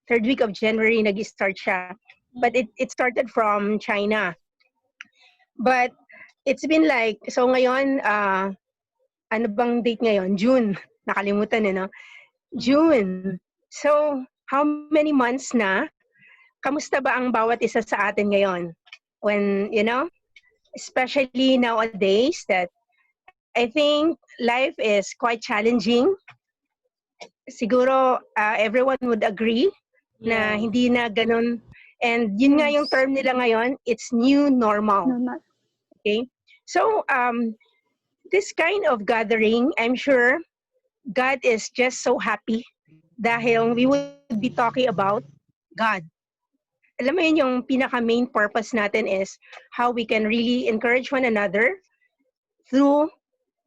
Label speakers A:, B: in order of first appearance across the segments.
A: third week of January nag-start siya. But it started from China. But it's been like, so ngayon, ano bang date ngayon? June. Nakalimutan no? June. So, how many months na? Kamusta ba ang bawat isa sa atin ngayon? When, especially nowadays that I think life is quite challenging. Siguro everyone would agree na hindi na ganun. And yun nga yung term nila ngayon, it's new normal. Okay? So, this kind of gathering, I'm sure God is just so happy dahil we would be talking about God. Alam mo yun, yung pinaka-main purpose natin is how we can really encourage one another through,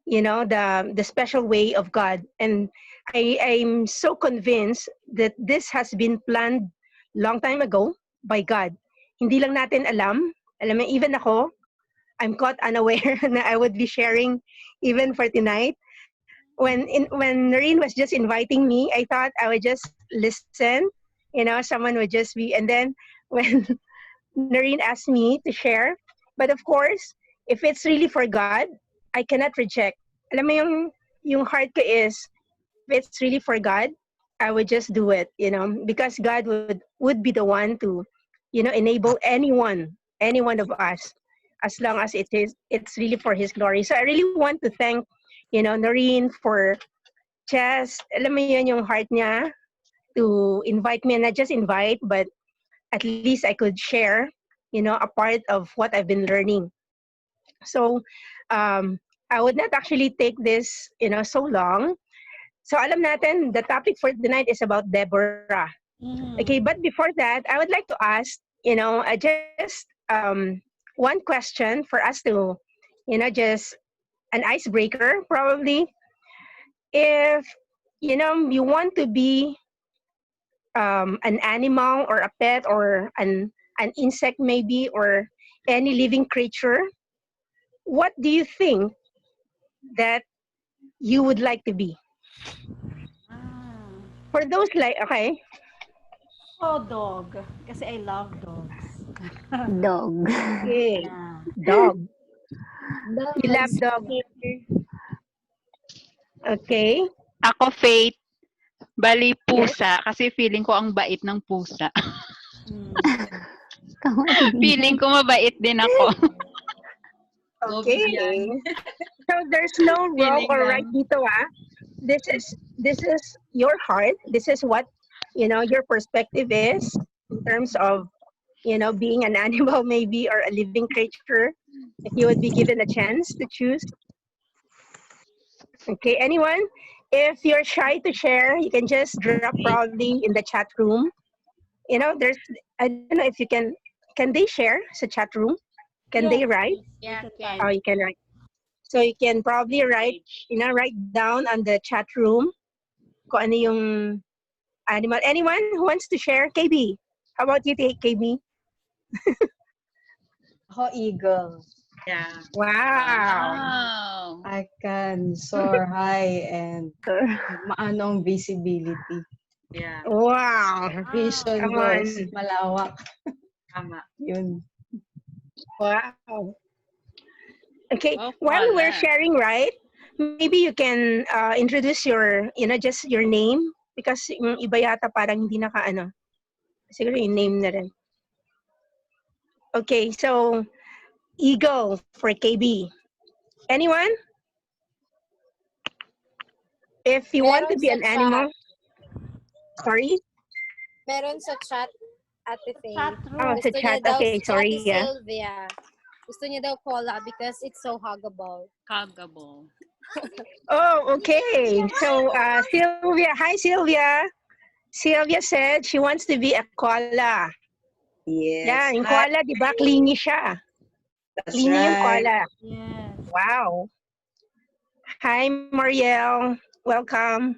A: the special way of God. And I'm so convinced that this has been planned long time ago by God. Hindi lang natin alam mo, even ako, I'm caught unaware na I would be sharing even for tonight. When Noreen was just inviting me, I thought I would just listen, someone would just be, and then when Noreen asked me to share, but of course, if it's really for God, I cannot reject. Alam mo yung heart ko is, if it's really for God, I would just do it, because God would be the one to, enable any one of us, as long as it's really for His glory. So I really want to thank, Noreen for just, alam mo yun, yung heart niya to invite me, and not just invite, but at least I could share, a part of what I've been learning. So, I would not actually take this, so long. So, alam natin, the topic for tonight is about Deborah. Okay, but before that, I would like to ask, just one question for us to, just an icebreaker, probably. If, you want to be an animal or a pet or an insect maybe, or any living creature, what do you think that you would like to be? For those okay.
B: Oh, dog. Kasi I love dogs.
C: Dog.
A: Okay.
B: Yeah.
A: Dog. You love dog. Okay.
D: Ako, Faith. Bali, pusa. Kasi feeling ko ang bait ng pusa. Feeling ko mabait din ako.
A: Okay. So there's no wrong or right dito, This is your heart. This is what, your perspective is in terms of, being an animal maybe, or a living creature, if you would be given a chance to choose. Okay, anyone? If you're shy to share, you can just drop probably in the chat room. There's, I don't know if you can they share sa chat room? Can they write?
D: Yeah,
A: Oh, you can write. So you can probably write, write down on the chat room kung ano yung animal. Anyone who wants to share? KB, how about you, KB?
E: Ako, eagle.
D: Yeah.
A: Wow.
E: I can soar high and maanong visibility.
D: Yeah.
A: Wow.
E: Vision
A: Come
E: ko
A: on.
E: is malawak.
D: Tama.
E: Yun.
A: Wow. Okay,
D: Oh,
A: while we're
D: wala.
A: sharing, right, maybe you can introduce your, just your name, because yung iba yata parang hindi siguro yung name na rin. Okay, so eagle for KB. Anyone? If you want to be an animal. Sorry?
F: Meron sa chat, Ate Faye.
B: Chat room.
A: Oh, sa
F: Gusto
A: chat.
F: niya daw
A: Okay,
F: si
A: sorry.
F: Ate Sylvia. Gusto niya daw cola because it's so huggable.
D: Huggable.
A: Oh, okay. So, Sylvia. Hi, Sylvia. Sylvia said she wants to be a koala.
G: Yes.
A: Yeah, yung koala, di ba? Clingy siya.
G: That's
A: Clingy yung
G: right.
A: koala.
B: Yes.
A: Wow. Hi, Marielle. Welcome.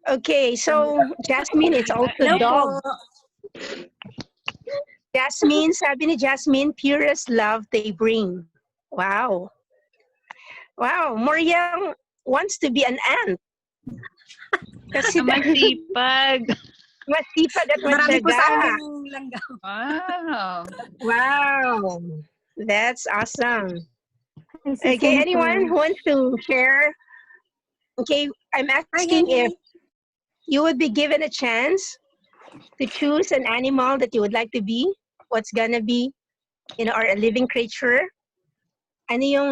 A: Okay, so Jasmine is also dog. Jasmine, sabi ni Jasmine, purest love they bring. Wow. Wow, Marielle wants to be an ant. Kasi
D: Masipag.
A: Masipag at
F: Marami po sa
A: matyaga.
F: aming langgam.
D: Wow.
A: Wow. That's awesome.
B: Ay, si
A: Okay,
B: Senator.
A: anyone who wants to share? Okay, I'm asking if you would be given a chance to choose an animal that you would like to be, what's gonna be, or a living creature. Ano yung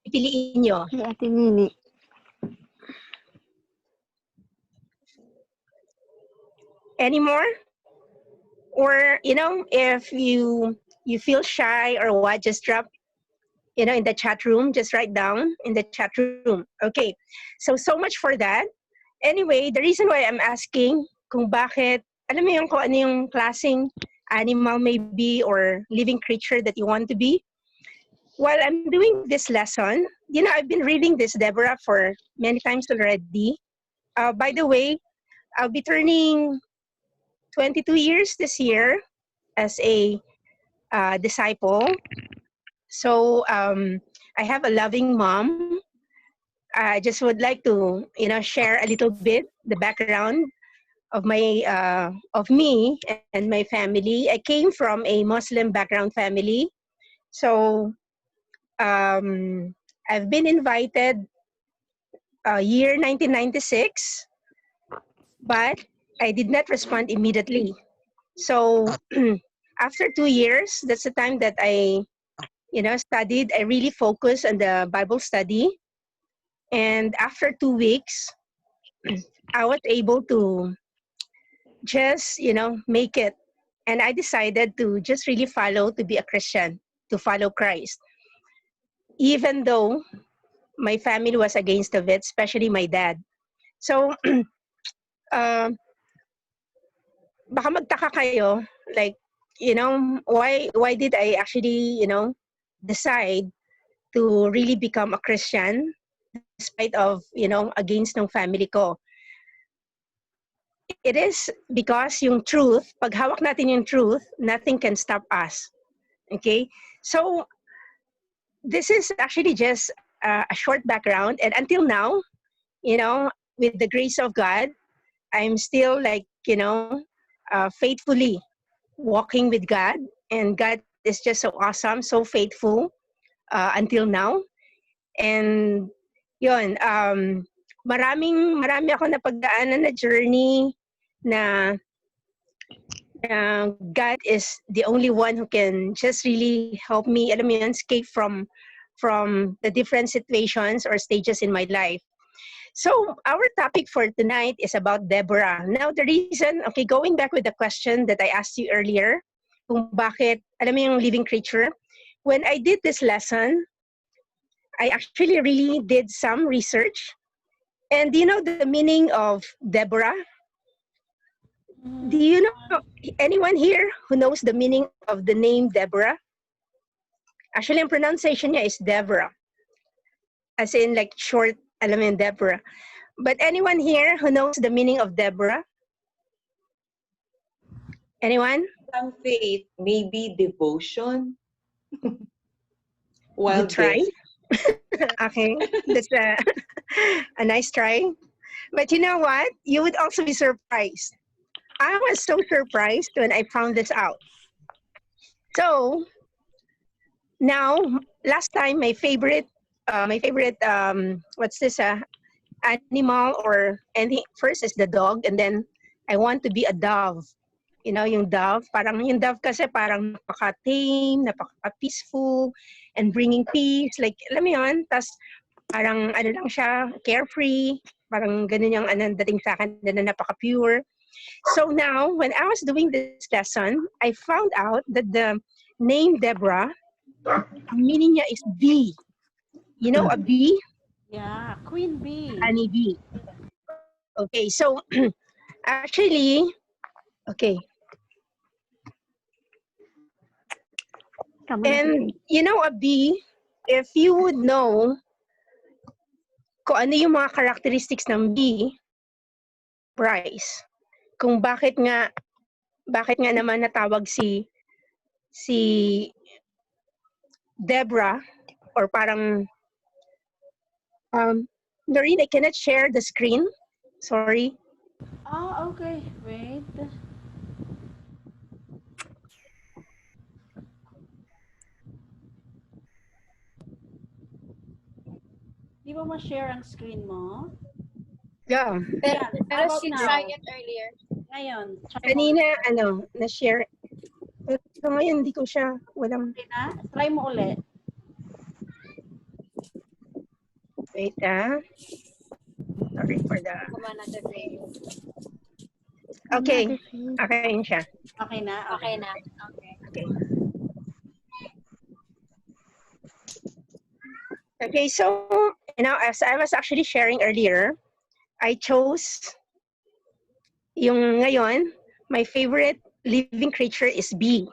A: pipiliin nyo?
B: Si Ate Nini.
A: Any more? Or, if you feel shy or what, just drop, in the chat room, just write down in the chat room. Okay, so much for that. Anyway, the reason why I'm asking kung bakit, alam mo yung kung ano yung klaseng animal maybe or living creature that you want to be. While I'm doing this lesson, I've been reading this, Deborah, for many times already. By the way, I'll be turning 22 years this year as a disciple. So I have a loving mom. I just would like to, share a little bit the background of me and my family. I came from a Muslim background family. So I've been invited year 1996, but I did not respond immediately. So after 2 years, that's the time that I studied. I really focused on the Bible study. And after 2 weeks, I was able to just, make it. And I decided to just really to be a Christian, to follow Christ. Even though my family was against of it, especially my dad. So, uh, baka magtaka kayo, like, why did I actually, decide to really become a Christian despite of, against ng family ko. It is because yung truth, pag hawak natin yung truth, nothing can stop us. Okay? So, this is actually just a short background. And until now, with the grace of God, I'm still like, faithfully walking with God. And God is just so awesome, so faithful until now. And yun, marami ako napagdaanan na journey na God is the only one who can just really help me, alam mo yun, escape from the different situations or stages in my life. So our topic for tonight is about Deborah. Now the reason, okay, going back with the question that I asked you earlier, kung bakit, alam mo yung living creature, when I did this lesson, I actually really did some research. And do you know the meaning of Deborah? Do you know anyone here who knows the meaning of the name Deborah? Actually, ang pronunciation niya is Deborah. As in like short, alam mo yun, Deborah. But anyone here who knows the meaning of Deborah? Anyone?
G: Some faith, maybe devotion.
A: Good
G: Wild
A: try.
G: guess.
A: Okay, that's a nice try. But you know what? You would also be surprised. I was so surprised when I found this out. So now, last time, my favorite, what's this? Animal or anything. First is the dog, and then I want to be a dove. Yung dove, parang yung dove kasi parang napaka-tame, napaka-peaceful, and bringing peace. Like, alam mo yun? Tas parang ano lang siya, carefree. Parang ganun yung dating sa akin na napaka-pure. So now, when I was doing this lesson, I found out that the name Deborah, meaning niya is bee. You know a bee?
B: Yeah, Queen Bee.
A: Honey bee. Okay, so actually, okay. And a bee, if you would know kung ano yung mga characteristics ng bee, price. Kung bakit nga naman natawag si Deborah or parang Noreen, I cannot share the screen. Sorry.
B: Ah, okay. Wait. Di ba ma-share ang screen mo?
A: Yeah.
F: Pero,
B: Yan. How
F: pero
B: about
F: she
B: now?
F: tried it earlier.
B: Ngayon, try mo.
A: Kanina, na-share. Pero ngayon, hindi ko siya, walang,
B: Okay na? Try mo ulit.
A: wait Sorry for the,
F: Gumana the face.
A: okay. Okay yun siya.
B: Okay na?
F: Okay na. Okay.
A: Okay. Okay, so, as I was actually sharing earlier, I chose yung ngayon, my favorite living creature is bee.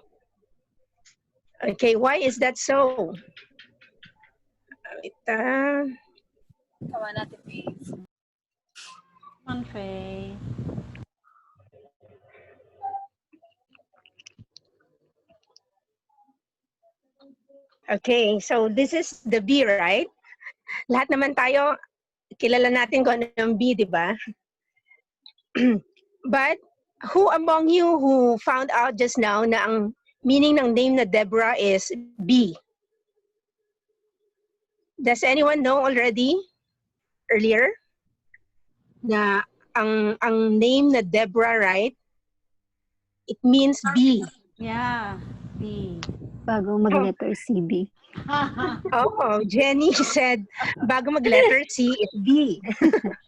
A: Okay, why is that so? Wait,
F: Gumana the face.
B: On face.
A: okay, so this is the bee, right? Lahat naman tayo, kilala natin kung ano yung bee, di ba? But who among you who found out just now na ang meaning ng name na Deborah is bee? Does anyone know already earlier na ang name na Deborah, right? It means bee.
B: Yeah. B.
C: Bago mag-letter CB.
A: Oh, Jenny said bago mag-letter C, it's B.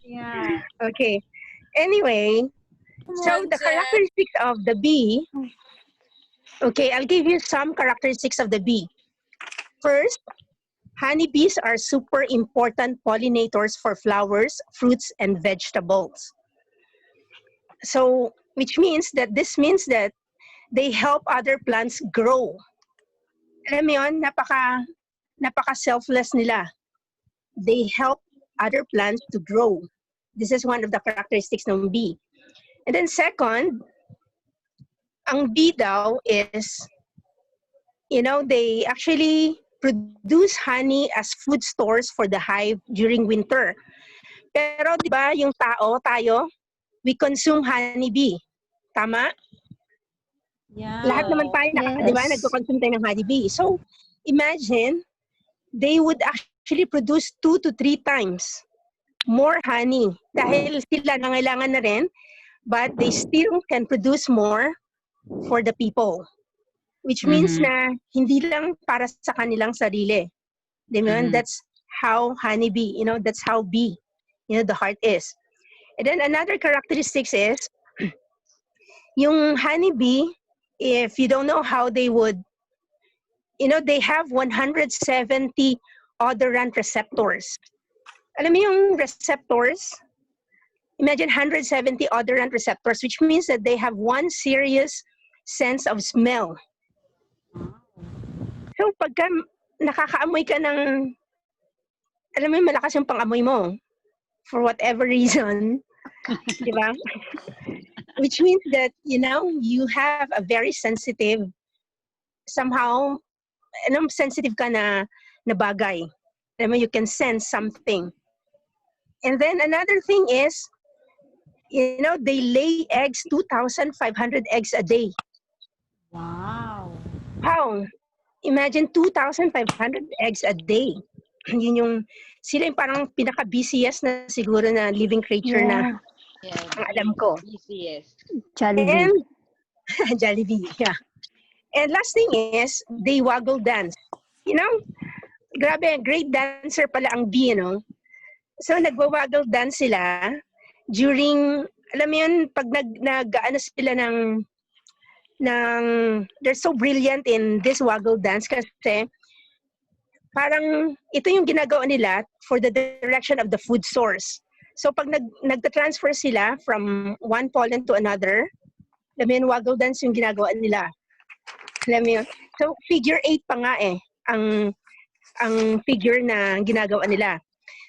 B: Yeah.
A: Okay. Anyway, so
F: on,
A: the
F: Jen.
A: characteristics of the bee. Okay, I'll give you some characteristics of the bee. First, honeybees are super important pollinators for flowers, fruits, and vegetables. So, which means that they help other plants grow. Alam mo yun, napaka selfless nila. They help other plants to grow. This is one of the characteristics ng bee. And then second, ang bee daw is, they actually produce honey as food stores for the hive during winter. Pero di ba yung tayo, we consume honeybee. Tama?
B: Yeah.
A: Lahat naman tayo, di ba,
C: Yes.
A: nagko-consume tayo ng honeybee. So, imagine, they would actually produce 2 to 3 times more honey. Dahil sila nangailangan na rin, but they still can produce more for the people. Which means na hindi lang para sa kanilang sarili. Di ba? That's how honeybee, that's how bee, the heart is. And then another characteristics is, yung honeybee, if you don't know how they would, they have 170 odorant receptors. Alam mo yung receptors? Imagine 170 odorant receptors, which means that they have one serious sense of smell. So pagka nakakaamoy ka ng, alam mo yung malakas yung pang-amoy mo, for whatever reason, di ba? Which means that, you have a very sensitive, somehow, sensitive ka na bagay. Alam mo, you can sense something. And then another thing is, they lay eggs, 2,500 eggs a day.
B: Wow.
A: Wow! Imagine 2,500 eggs a day. Yun yung, sila yung parang pinaka-busiest na siguro na living creature na ang alam ko.
G: Easiest.
C: Jollibee.
A: And, Jollibee, yeah. And last thing is, they waggle dance. Grabe, great dancer pala ang bee, So, nagwa-waggle dance sila during, alam mo yun, pag nag-ano sila they're so brilliant in this waggle dance kasi parang ito yung ginagawa nila for the direction of the food source. So pag nagta-transfer sila from one pollen to another, alam mo yun, waggle dance yung ginagawa nila. Alam mo yun? So figure 8 pa nga ang figure na ginagawa nila.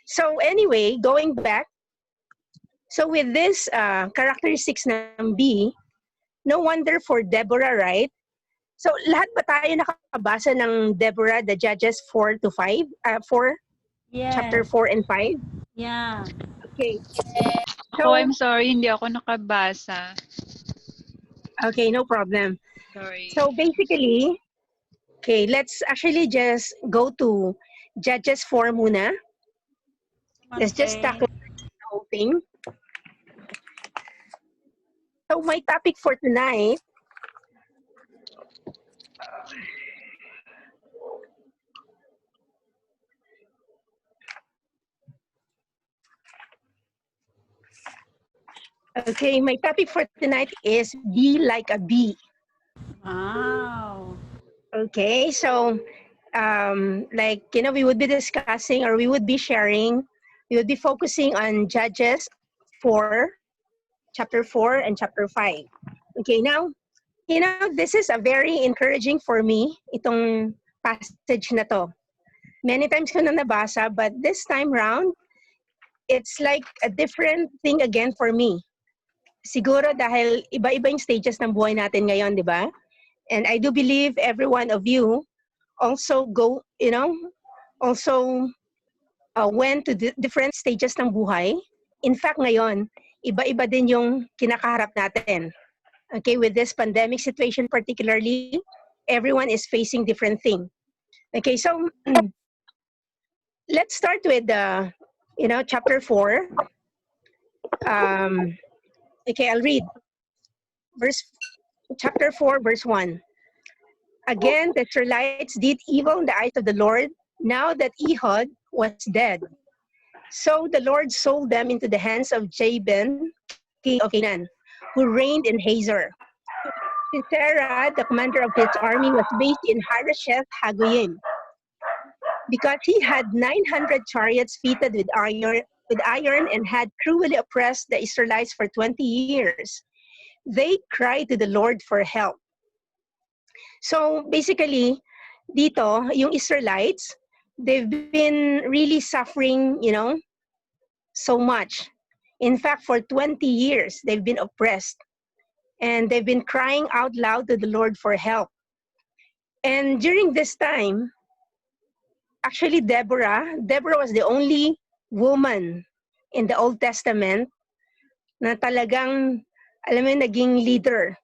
A: So anyway, going back, so with this characteristics ng bee, no wonder for Deborah, right? So, lahat ba tayo nakabasa ng Deborah, the Judges 4 to 5? 4?
B: Yes.
A: Chapter 4 and 5?
B: Yeah.
A: Okay.
D: Ako, I'm sorry, hindi ako nakabasa.
A: Okay, no problem.
D: Sorry.
A: So basically, okay, let's actually just go to Judges 4 muna. Let's just
B: Okay.
A: tackle the whole thing. So my topic for tonight, okay, my topic for tonight is be like a bee.
B: Wow.
A: Okay, so like, we would be discussing, or we would be sharing, we would be focusing on Judges 4, chapter 4 and chapter 5. Okay, now, this is a very encouraging for me, itong passage na to. Many times ko na nabasa, but this time round, it's like a different thing again for me. Siguro dahil iba-iba yung stages ng buhay natin ngayon, di ba? And I do believe every one of you also went to different stages ng buhay. In fact, ngayon, iba-iba din yung kinakaharap natin. Okay, with this pandemic situation particularly, everyone is facing different thing. Okay, so let's start with chapter 4. Okay, I'll read chapter 4, verse 1. Again, the Israelites did evil in the eyes of the Lord, now that Ehud was dead. So the Lord sold them into the hands of Jabin, king of Canaan, who reigned in Hazor. Sisera, the commander of his army, was based in Harosheth Hagoyim, because he had 900 chariots fitted with iron and had cruelly oppressed the Israelites for 20 years. They cried to the Lord for help. So basically, dito, yung Israelites, they've been really suffering, so much. In fact, for 20 years, they've been oppressed. And they've been crying out loud to the Lord for help. And during this time, actually Deborah was the only woman in the Old Testament na talagang, alam mo, naging leader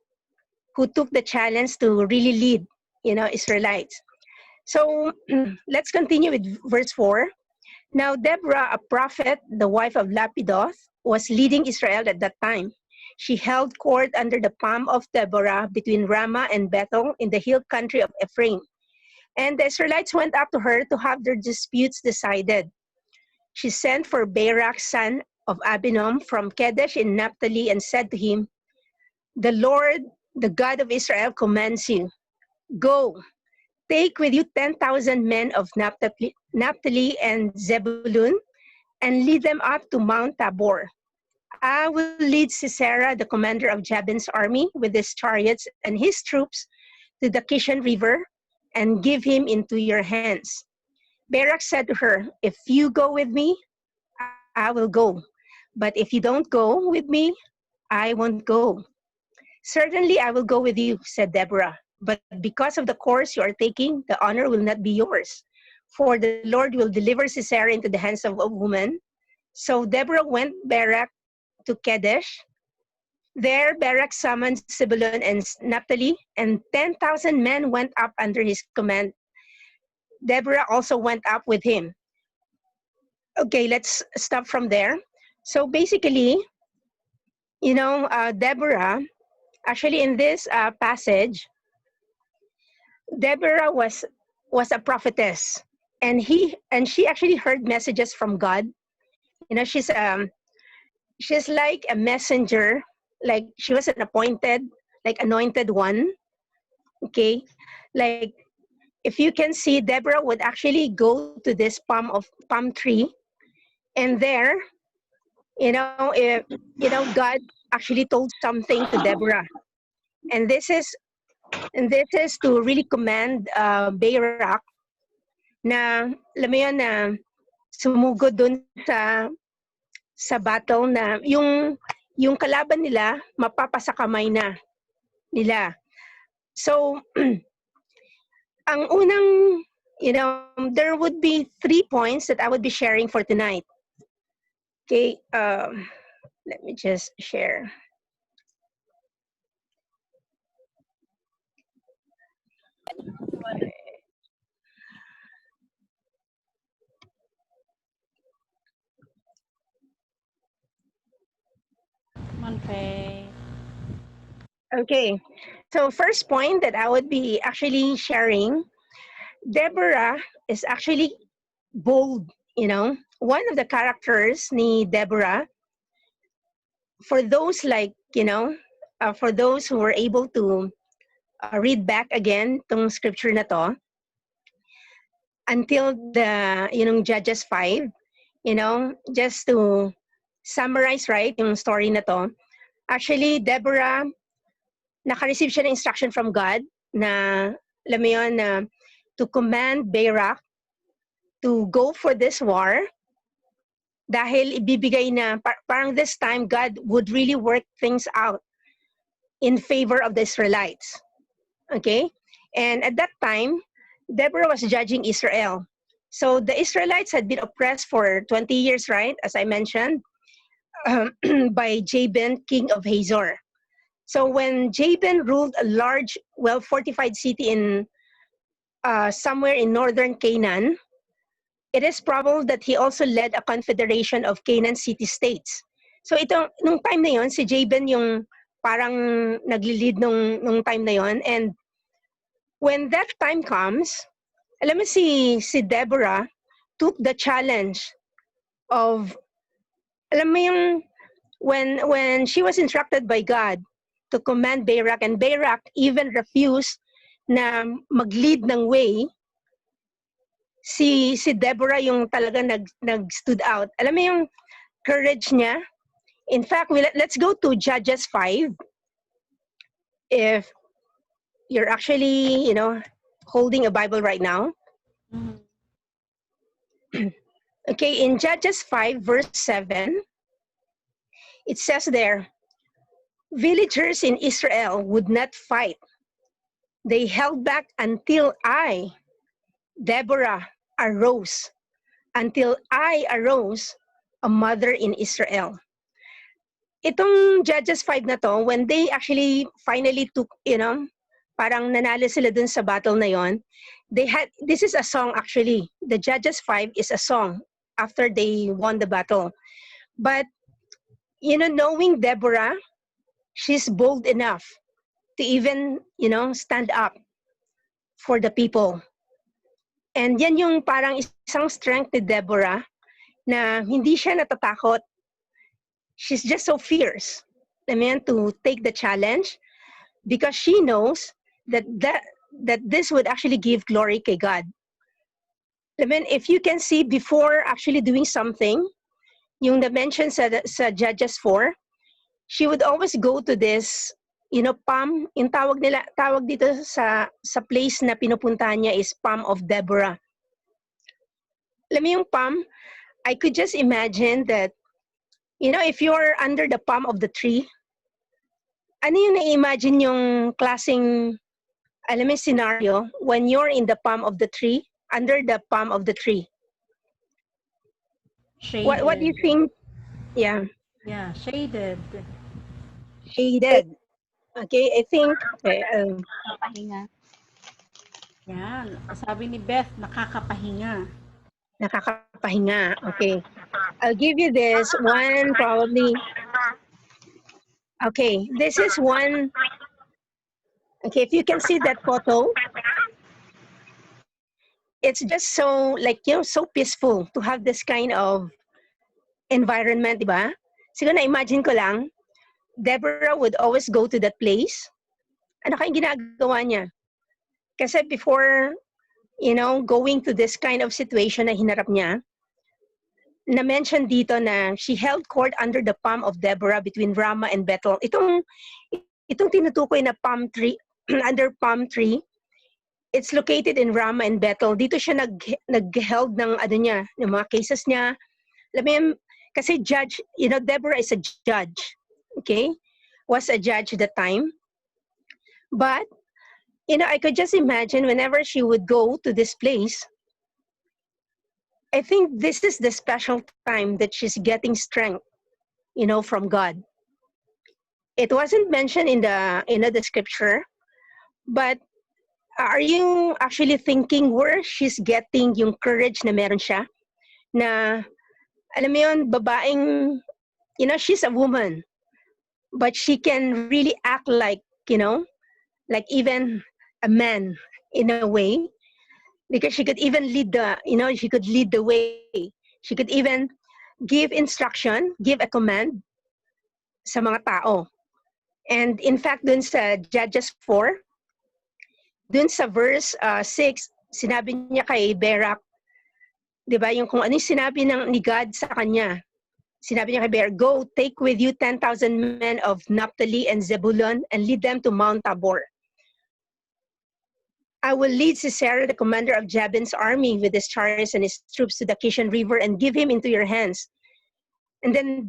A: who took the challenge to really lead, Israelites. So let's continue with verse 4. Now Deborah, a prophet, the wife of Lapidoth, was leading Israel at that time. She held court under the palm of Deborah between Ramah and Bethel in the hill country of Ephraim. And the Israelites went up to her to have their disputes decided. She sent for Barak, son of Abinom, from Kedesh in Naphtali, and said to him, "The Lord, the God of Israel, commands you, go, take with you 10,000 men of Naphtali and Zebulun, and lead them up to Mount Tabor. I will lead Sisera, the commander of Jabin's army, with his chariots and his troops to the Kishon River, and give him into your hands." Barak said to her, "If you go with me, I will go. But if you don't go with me, I won't go." "Certainly I will go with you," said Deborah. "But because of the course you are taking, the honor will not be yours. For the Lord will deliver Sisera into the hands of a woman." So Deborah went Barak to Kedesh. There Barak summoned Zebulun and Naphtali, and 10,000 men went up under his command. Deborah also went up with him. Okay, let's stop from there. So basically, Deborah, actually in this passage, Deborah was a prophetess, and she actually heard messages from God. She's like a messenger, like she was an anointed one. Okay, like if you can see, Deborah would actually go to this palm tree, and there, God actually told something to Deborah, and this is to really command Barak na, alam mo yun, na sumugod dun sa battle, na yung kalaban nila mapapasa kamay na nila. So ang unang, there would be 3 points that I would be sharing for tonight. Okay, let me just share.
B: Monfay.
A: Okay, so first point that I would be actually sharing, Deborah is actually bold, you know. One of the characters ni Deborah, for those like, you know, for those who were able to read back again tong scripture na to, until the, you know, Judges 5, you know, just to summarize, right, yung story na to, actually, Deborah, naka-receive siya ng instruction from God na, alam mo yun, na to command Barak to go for this war dahil ibibigay na, parang this time, God would really work things out in favor of the Israelites. Okay? And at that time, Deborah was judging Israel. So the Israelites had been oppressed for 20 years, right? As I mentioned, by Jabin, king of Hazor. So when Jabin ruled a large, well-fortified city in somewhere in northern Canaan, it is probable that he also led a confederation of Canaan city-states. So ito, nung time na yon, si Jabin yung parang nagli-lead nung time na yon. And when that time comes, alam mo si Deborah took the challenge of, alam mo yung, when she was instructed by God to command Barak, and Barak even refused na mag-lead ng way, si Deborah yung talaga nag-stood out. Alam mo yung courage niya? In fact, let's go to Judges 5. If you're actually, you know, holding a Bible right now.
B: Mhm.
A: Okay, in Judges 5, verse 7, it says there, villagers in Israel would not fight. They held back until I, Deborah, arose. Until I arose, a mother in Israel. Itong Judges 5 na to, when they actually finally took, you know, parang nanalo sila dun sa battle na yon, they had, this is a song actually. The Judges 5 is a song after they won the battle. But, you know, knowing Deborah, she's bold enough to even, you know, stand up for the people. And yan yung parang isang strength ni Deborah na hindi siya natatakot. She's just so fierce, I mean, to take the challenge because she knows that this would actually give glory kay God. I mean, if you can see before actually doing something, yung na-mention sa Judges 4, she would always go to this, you know, palm, yung tawag dito sa place na pinupuntahan niya is palm of Deborah. Alam mo yung palm, I could just imagine that, you know, if you're under the palm of the tree, ano yung na-imagine yung klaseng, alam mo, scenario when you're in the palm of the tree, under the palm of the tree?
B: Shaded.
A: What do you think? Yeah.
B: Yeah, shaded.
A: Shaded. Okay, I think, okay,
C: Pahinga.
B: Yan. Sabi ni Beth, nakakapahinga.
A: nakakapahinga. Okay. I'll give you this one probably. Okay, this is one. Okay, if you can see that photo, it's just so, like, you know, so peaceful to have this kind of environment, di ba? Siguro na-imagine ko lang, Deborah would always go to that place. Ano kayong ginagawa niya? Kasi before, you know, going to this kind of situation na hinarap niya, na-mention dito na she held court under the palm of Deborah between Ramah and Bethel. Itong tinutukoy na palm tree, under palm tree, it's located in Ramah and Bethel. Dito siya nag-held ng ano niya, ng mga cases niya. Alam mo yun, kasi judge, you know, Deborah is a judge. Okay? Was a judge at the time. But, you know, I could just imagine whenever she would go to this place, I think this is the special time that she's getting strength, from God. It wasn't mentioned in the scripture, but are you actually thinking where she's getting yung courage na meron siya? Na, alam mo yun, babaeng, she's a woman, but she can really act like, like even a man in a way, because she could even she could lead the way. She could even give instruction, give a command sa mga tao. And in fact, dun sa Judges 4, dun sa verse 6, sinabi niya kay Barak, di ba, yung kung ano yung sinabi ni God sa kanya. Sinabi niya kay Barak, go, take with you 10,000 men of Naphtali and Zebulun and lead them to Mount Tabor. I will lead Sisera, the commander of Jabin's army, with his chariots and his troops to the Kishon River and give him into your hands. And then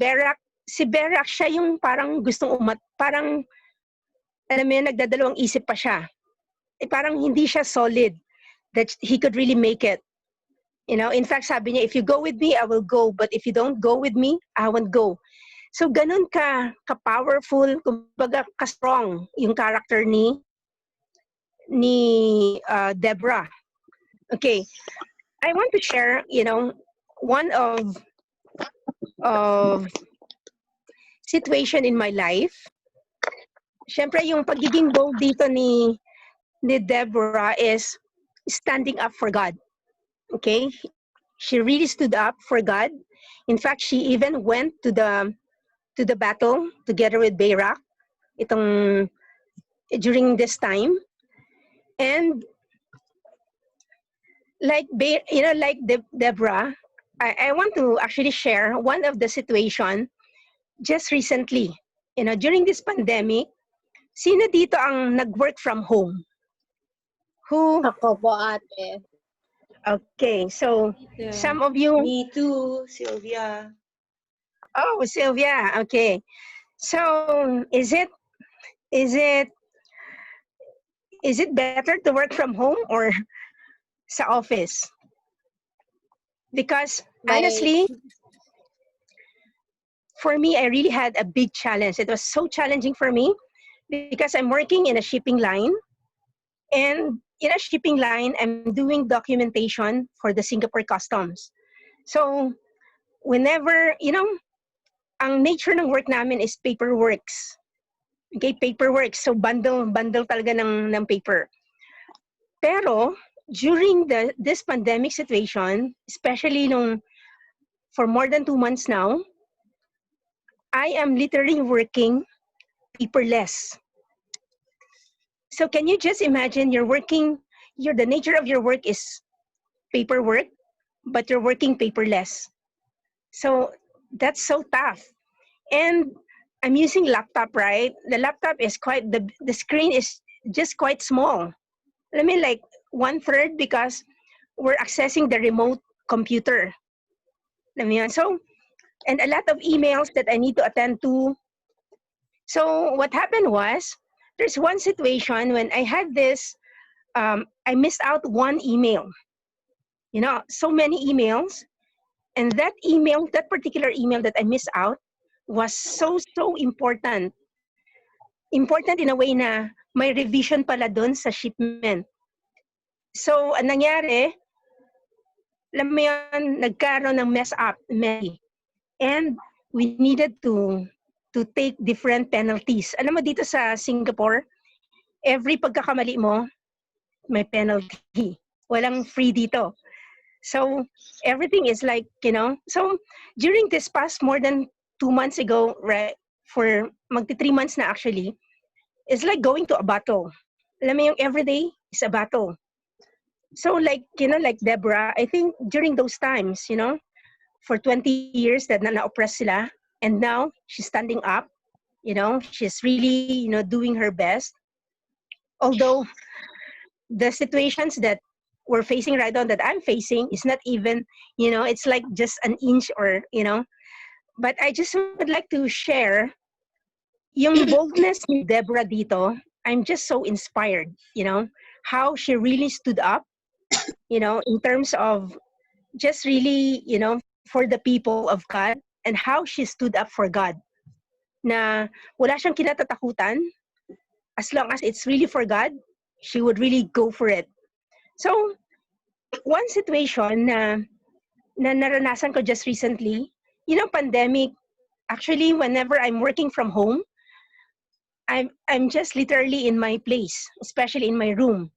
A: si Barak, siya yung parang gustong parang, alam mo yun, nagdadalawang isip pa siya. Parang hindi siya solid that he could really make it. In fact, sabi niya, if you go with me, I will go. But if you don't go with me, I won't go. So, ganun ka-powerful, kumbaga ka-strong yung character ni Deborah. Okay. I want to share, one of situation in my life. Siyempre, yung pagiging bold dito ni Deborah is standing up for God. Okay? She really stood up for God. In fact, she even went to the battle together with Barak during this time. And like Deborah, I want to actually share one of the situation just recently. During this pandemic, sino dito ang nag-work from home? Who?
F: Ako po, ate.
A: Okay, so
B: Yeah.
A: some of you.
G: Me too, Sylvia.
A: Oh, Sylvia. Okay. So is it better to work from home or sa office? Because honestly, for me, I really had a big challenge. It was so challenging for me because I'm working in a shipping line. And in a shipping line, I'm doing documentation for the Singapore Customs. So whenever, ang nature ng work namin is paperworks. Okay, paperwork. So bundle talaga ng paper. Pero during this pandemic situation, especially for more than 2 months now, I am literally working paperless. So can you just imagine the nature of your work is paperwork, but you're working paperless. So that's so tough. And I'm using laptop, right? The laptop is the screen is just quite small. I mean, like 1/3 because we're accessing the remote computer. So, and a lot of emails that I need to attend to. So what happened was, there's one situation when I had this, I missed out one email. So many emails. And that particular email that I missed out was so important. Important in a way na may revision pala dun sa shipment. So, ang nangyari, alam mo yun, nagkaroon ng messy. And we needed to take different penalties. Alam mo dito sa Singapore, every pagkakamali mo, may penalty. Walang free dito. So, everything is like, so during this past more than 2 months ago, right, for magti 3 months na actually, it's like going to a battle. Alam mo yung everyday is a battle. So like, like Deborah, I think during those times, for 20 years that na-oppress sila, and now she's standing up, she's really, doing her best. Although the situations that we're facing right now, that I'm facing, is not even, it's like just an inch or, but I just would like to share yung boldness ni Deborah dito. I'm just so inspired, how she really stood up, in terms of just really, for the people of God and how she stood up for God. Na wala siyang kinatatakutan. As long as it's really for God, she would really go for it. So, one situation na naranasan ko just recently, pandemic, actually, whenever I'm working from home, I'm just literally in my place, especially in my room.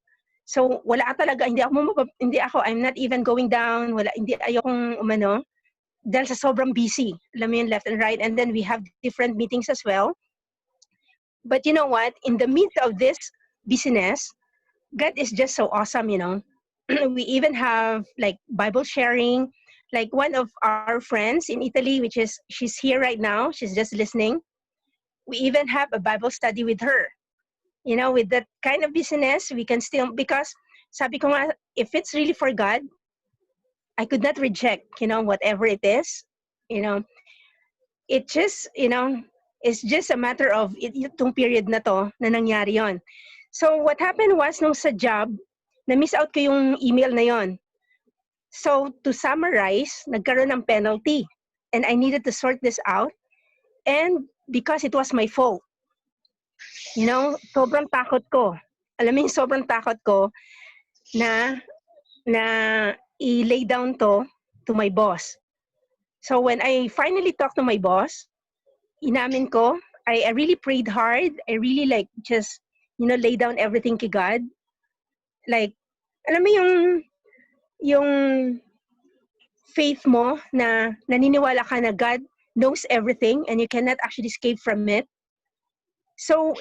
A: So wala talaga, I'm not even going down, hindi ayokong umano, dahil sa sobrang busy, alam mo yun, left and right, and then we have different meetings as well. But you know what, in the midst of this busyness, God is just so awesome, We even have like Bible sharing, like one of our friends in Italy, she's here right now, she's just listening. We even have a Bible study with her. With that kind of business, we can still, because sabi ko nga, if it's really for God, I could not reject, whatever it is. You know, it just, it's just a matter of itong period na to na nangyari yon. So what happened was, nung sa job, na-miss out ko yung email na yon. So to summarize, nagkaroon ng penalty. And I needed to sort this out. And because it was my fault, sobrang takot ko. Alam mo yung sobrang takot ko na i-lay down to my boss. So when I finally talked to my boss, inamin ko, I really prayed hard. I really just, lay down everything kay God. Like, alam mo yung faith mo na naniniwala ka na God knows everything and you cannot actually escape from it. So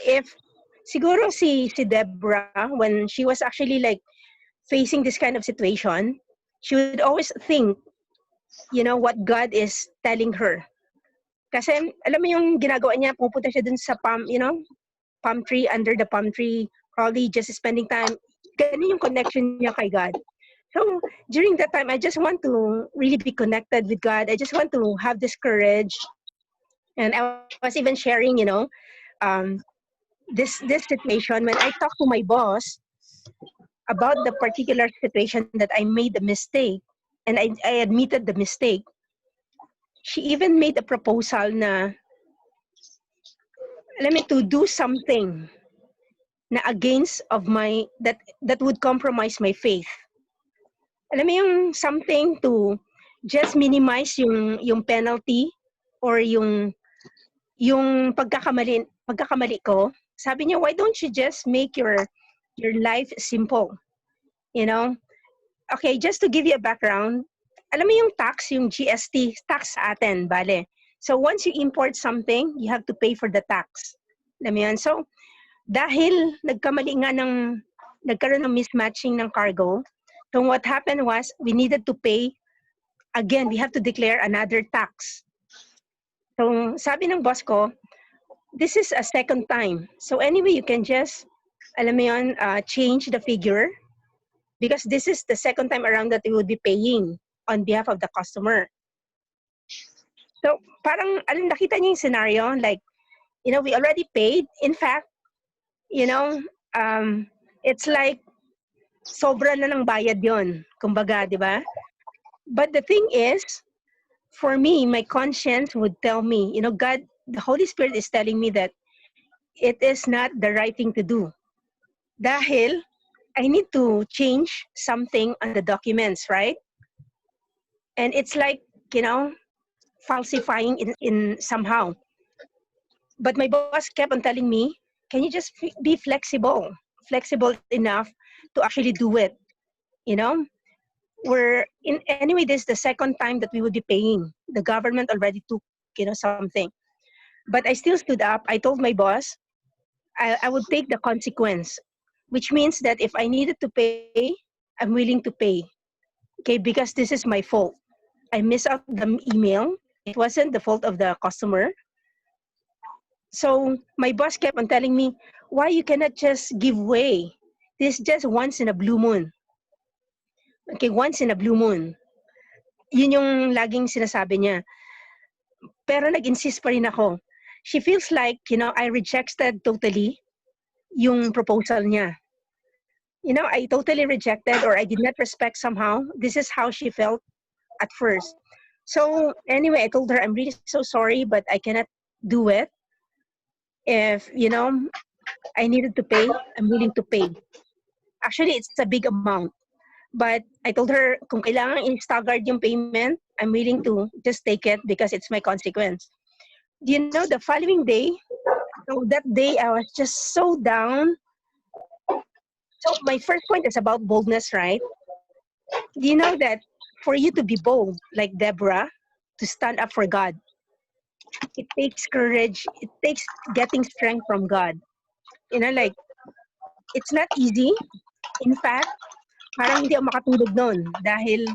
A: siguro si Deborah, when she was actually facing this kind of situation, she would always think, what God is telling her. Kasi, alam mo yung ginagawa niya, pupunta siya dun sa palm tree, under the palm tree, probably just spending time. Ganun yung connection niya kay God. So, during that time, I just want to really be connected with God. I just want to have this courage. And I was even sharing, this situation when I talked to my boss about the particular situation that I made the mistake, and I admitted the mistake. She even made a proposal na, to do something na against of that would compromise my faith. Alam mo yung something to just minimize yung penalty or yung pagkakamali ko. Sabi niya, why don't you just make your life simple? Okay, just to give you a background, alam mo yung tax, yung GST, tax sa atin, bale. So once you import something, you have to pay for the tax. Alam mo yun? So, dahil nagkaroon ng mismatching ng cargo, so what happened was, we needed to pay, again, we have to declare another tax. So, sabi ng boss ko, this is a second time. So anyway, you can just, alam mo yun, change the figure, because this is the second time around that you would be paying on behalf of the customer. So, parang, nakita niyo yung scenario, we already paid. In fact, it's like, sobra na ng bayad yon, kumbaga, di ba? But the thing is, for me, my conscience would tell me, God, the Holy Spirit is telling me that it is not the right thing to do. Dahil, I need to change something on the documents, right? And it's like, falsifying in somehow. But my boss kept on telling me, can you just be flexible enough to actually do it? Anyway, this is the second time that we would be paying. The government already took, something. But I still stood up. I told my boss, I would take the consequence, which means that if I needed to pay, I'm willing to pay. Okay, because this is my fault. I missed out the email. It wasn't the fault of the customer. So my boss kept on telling me, why you cannot just give way? This is just once in a blue moon. Okay, once in a blue moon. Yun yung laging sinasabi niya. Pero nag-insist pa rin ako. She feels like, I rejected totally yung proposal niya. I totally rejected, or I did not respect somehow. This is how she felt at first. So anyway, I told her, I'm really so sorry, but I cannot do it. If, I needed to pay, I'm willing to pay. Actually, it's a big amount. But I told her, kung kailangan i-staggered yung payment, I'm willing to just take it because it's my consequence. The following day, so that day I was just so down. So my first point is about boldness, right? Do you know that for you to be bold, like Deborah, to stand up for God, it takes courage. It takes getting strength from God. Like, it's not easy. In fact, parang hindi ako makatulog noon dahil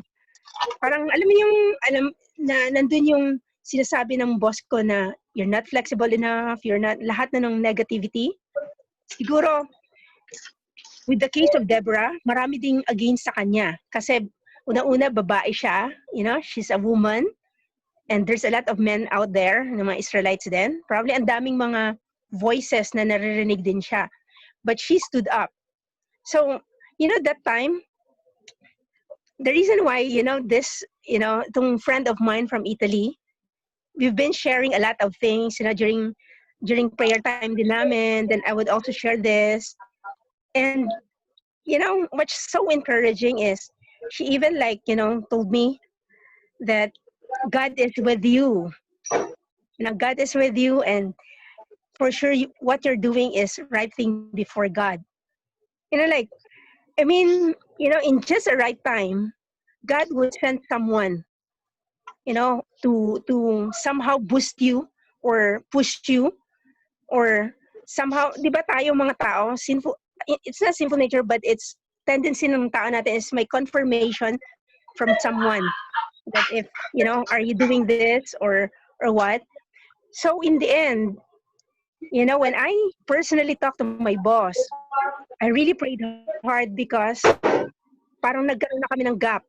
A: parang alam na nandun yung sinasabi ng boss ko na you're not flexible enough, you're not, lahat na ng negativity. Siguro, with the case of Deborah, marami ding against sa kanya. Kasi una-una, babae siya, she's a woman. And there's a lot of men out there, ng mga Israelites din. Probably ang daming mga voices na naririnig din siya. But she stood up. So, that time, the reason why, itong friend of mine from Italy, we've been sharing a lot of things, during prayer time din namin. Then I would also share this. And, what's so encouraging is she even told me that God is with you. God is with you, and for sure what you're doing is right thing before God. In just a right time, God would send someone, to somehow boost you or push you, or somehow, di ba tayo mga tao, sinful, it's not sinful nature, but it's tendency ng tao natin is may confirmation from someone that if, are you doing this or what? So in the end, when I personally talked to my boss, I really prayed hard because parang nagkaroon na kami ng gap.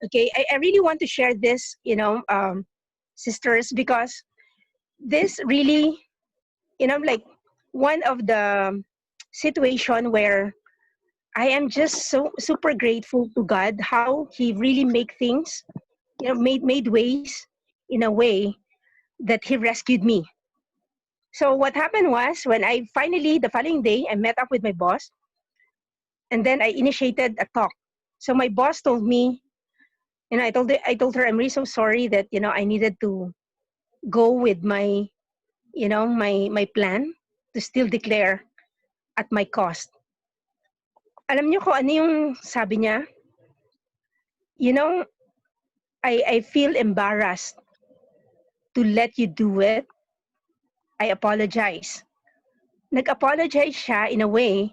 A: Okay, I really want to share this, sisters, because this really, like one of the situation where I am just so super grateful to God how He really make things, made ways in a way that He rescued me. So what happened was when I finally the following day I met up with my boss, and then I initiated a talk. So my boss told me, I told her I'm really so sorry that I needed to go with my my plan to still declare at my cost. Alam niyo kung ano yung sabi niya? I feel embarrassed to let you do it. I apologize. Nag-apologize siya in a way,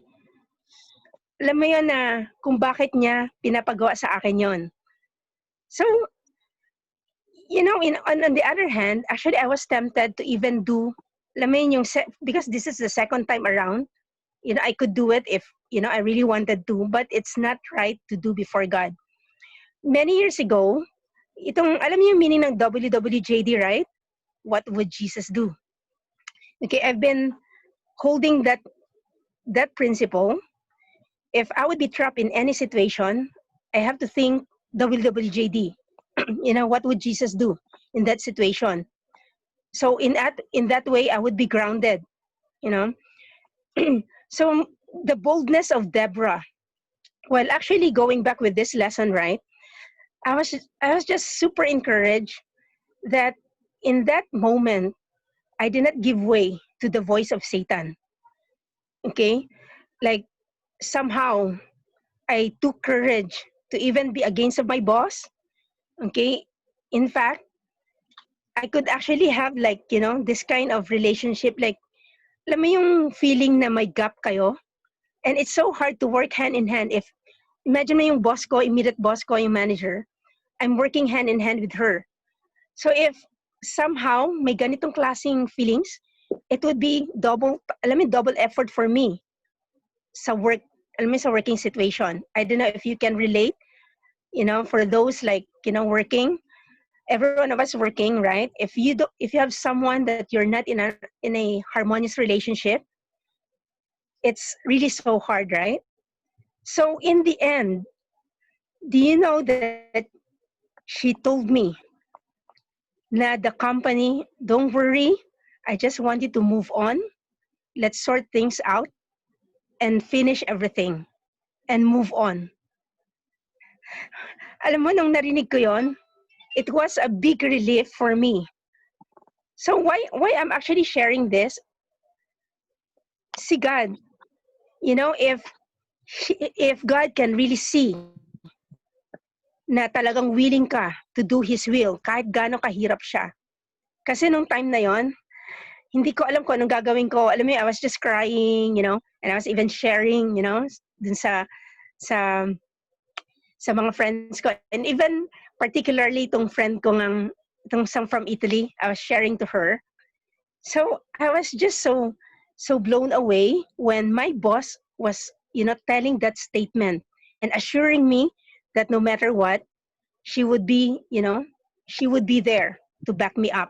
A: alam mo yun na kung bakit niya pinapagawa sa akin yon. So, on the other hand, actually I was tempted to even do, alam mo yun because this is the second time around, I could do it if, I really wanted to, but it's not right to do before God. Many years ago, alam niyo yung meaning ng WWJD, right? What would Jesus do? Okay, I've been holding that principle. If I would be trapped in any situation, I have to think WWJD. What would Jesus do in that situation? So in that way, I would be grounded. So the boldness of Deborah. Well, actually, going back with this lesson, right? I was just super encouraged that in that moment, I did not give way to the voice of Satan. Okay, like somehow I took courage to even be against of my boss. Okay, in fact, I could actually have this kind of relationship, like alam mo yung feeling na may gap kayo, and it's so hard to work hand in hand. If imagine mo yung boss ko, immediate boss ko, yung manager, I'm working hand in hand with her. So if somehow may ganitong klaseng feelings, it would be double effort for me sa work, sa working situation. I don't know if you can relate, for those working, every one of us working, right? If you have someone that you're not in a harmonious relationship, it's really so hard, right? So in the end, do you know that she told me na the company, don't worry, I just want you to move on. Let's sort things out and finish everything and move on. Alam mo, nung narinig ko yon, it was a big relief for me. So why I'm actually sharing this? Si God, you know, if God can really see na talagang willing ka to do His will, kahit gaano kahirap siya. Kasi nung time na yon, hindi ko alam kung anong gagawin ko. Alam mo, I was just crying, you know, and I was even sharing, you know, dun sa mga friends ko. And even particularly itong friend ko itong from Italy, I was sharing to her. So I was just so blown away when my boss was, you know, telling that statement and assuring me that no matter what, she would be, you know, she would be there to back me up.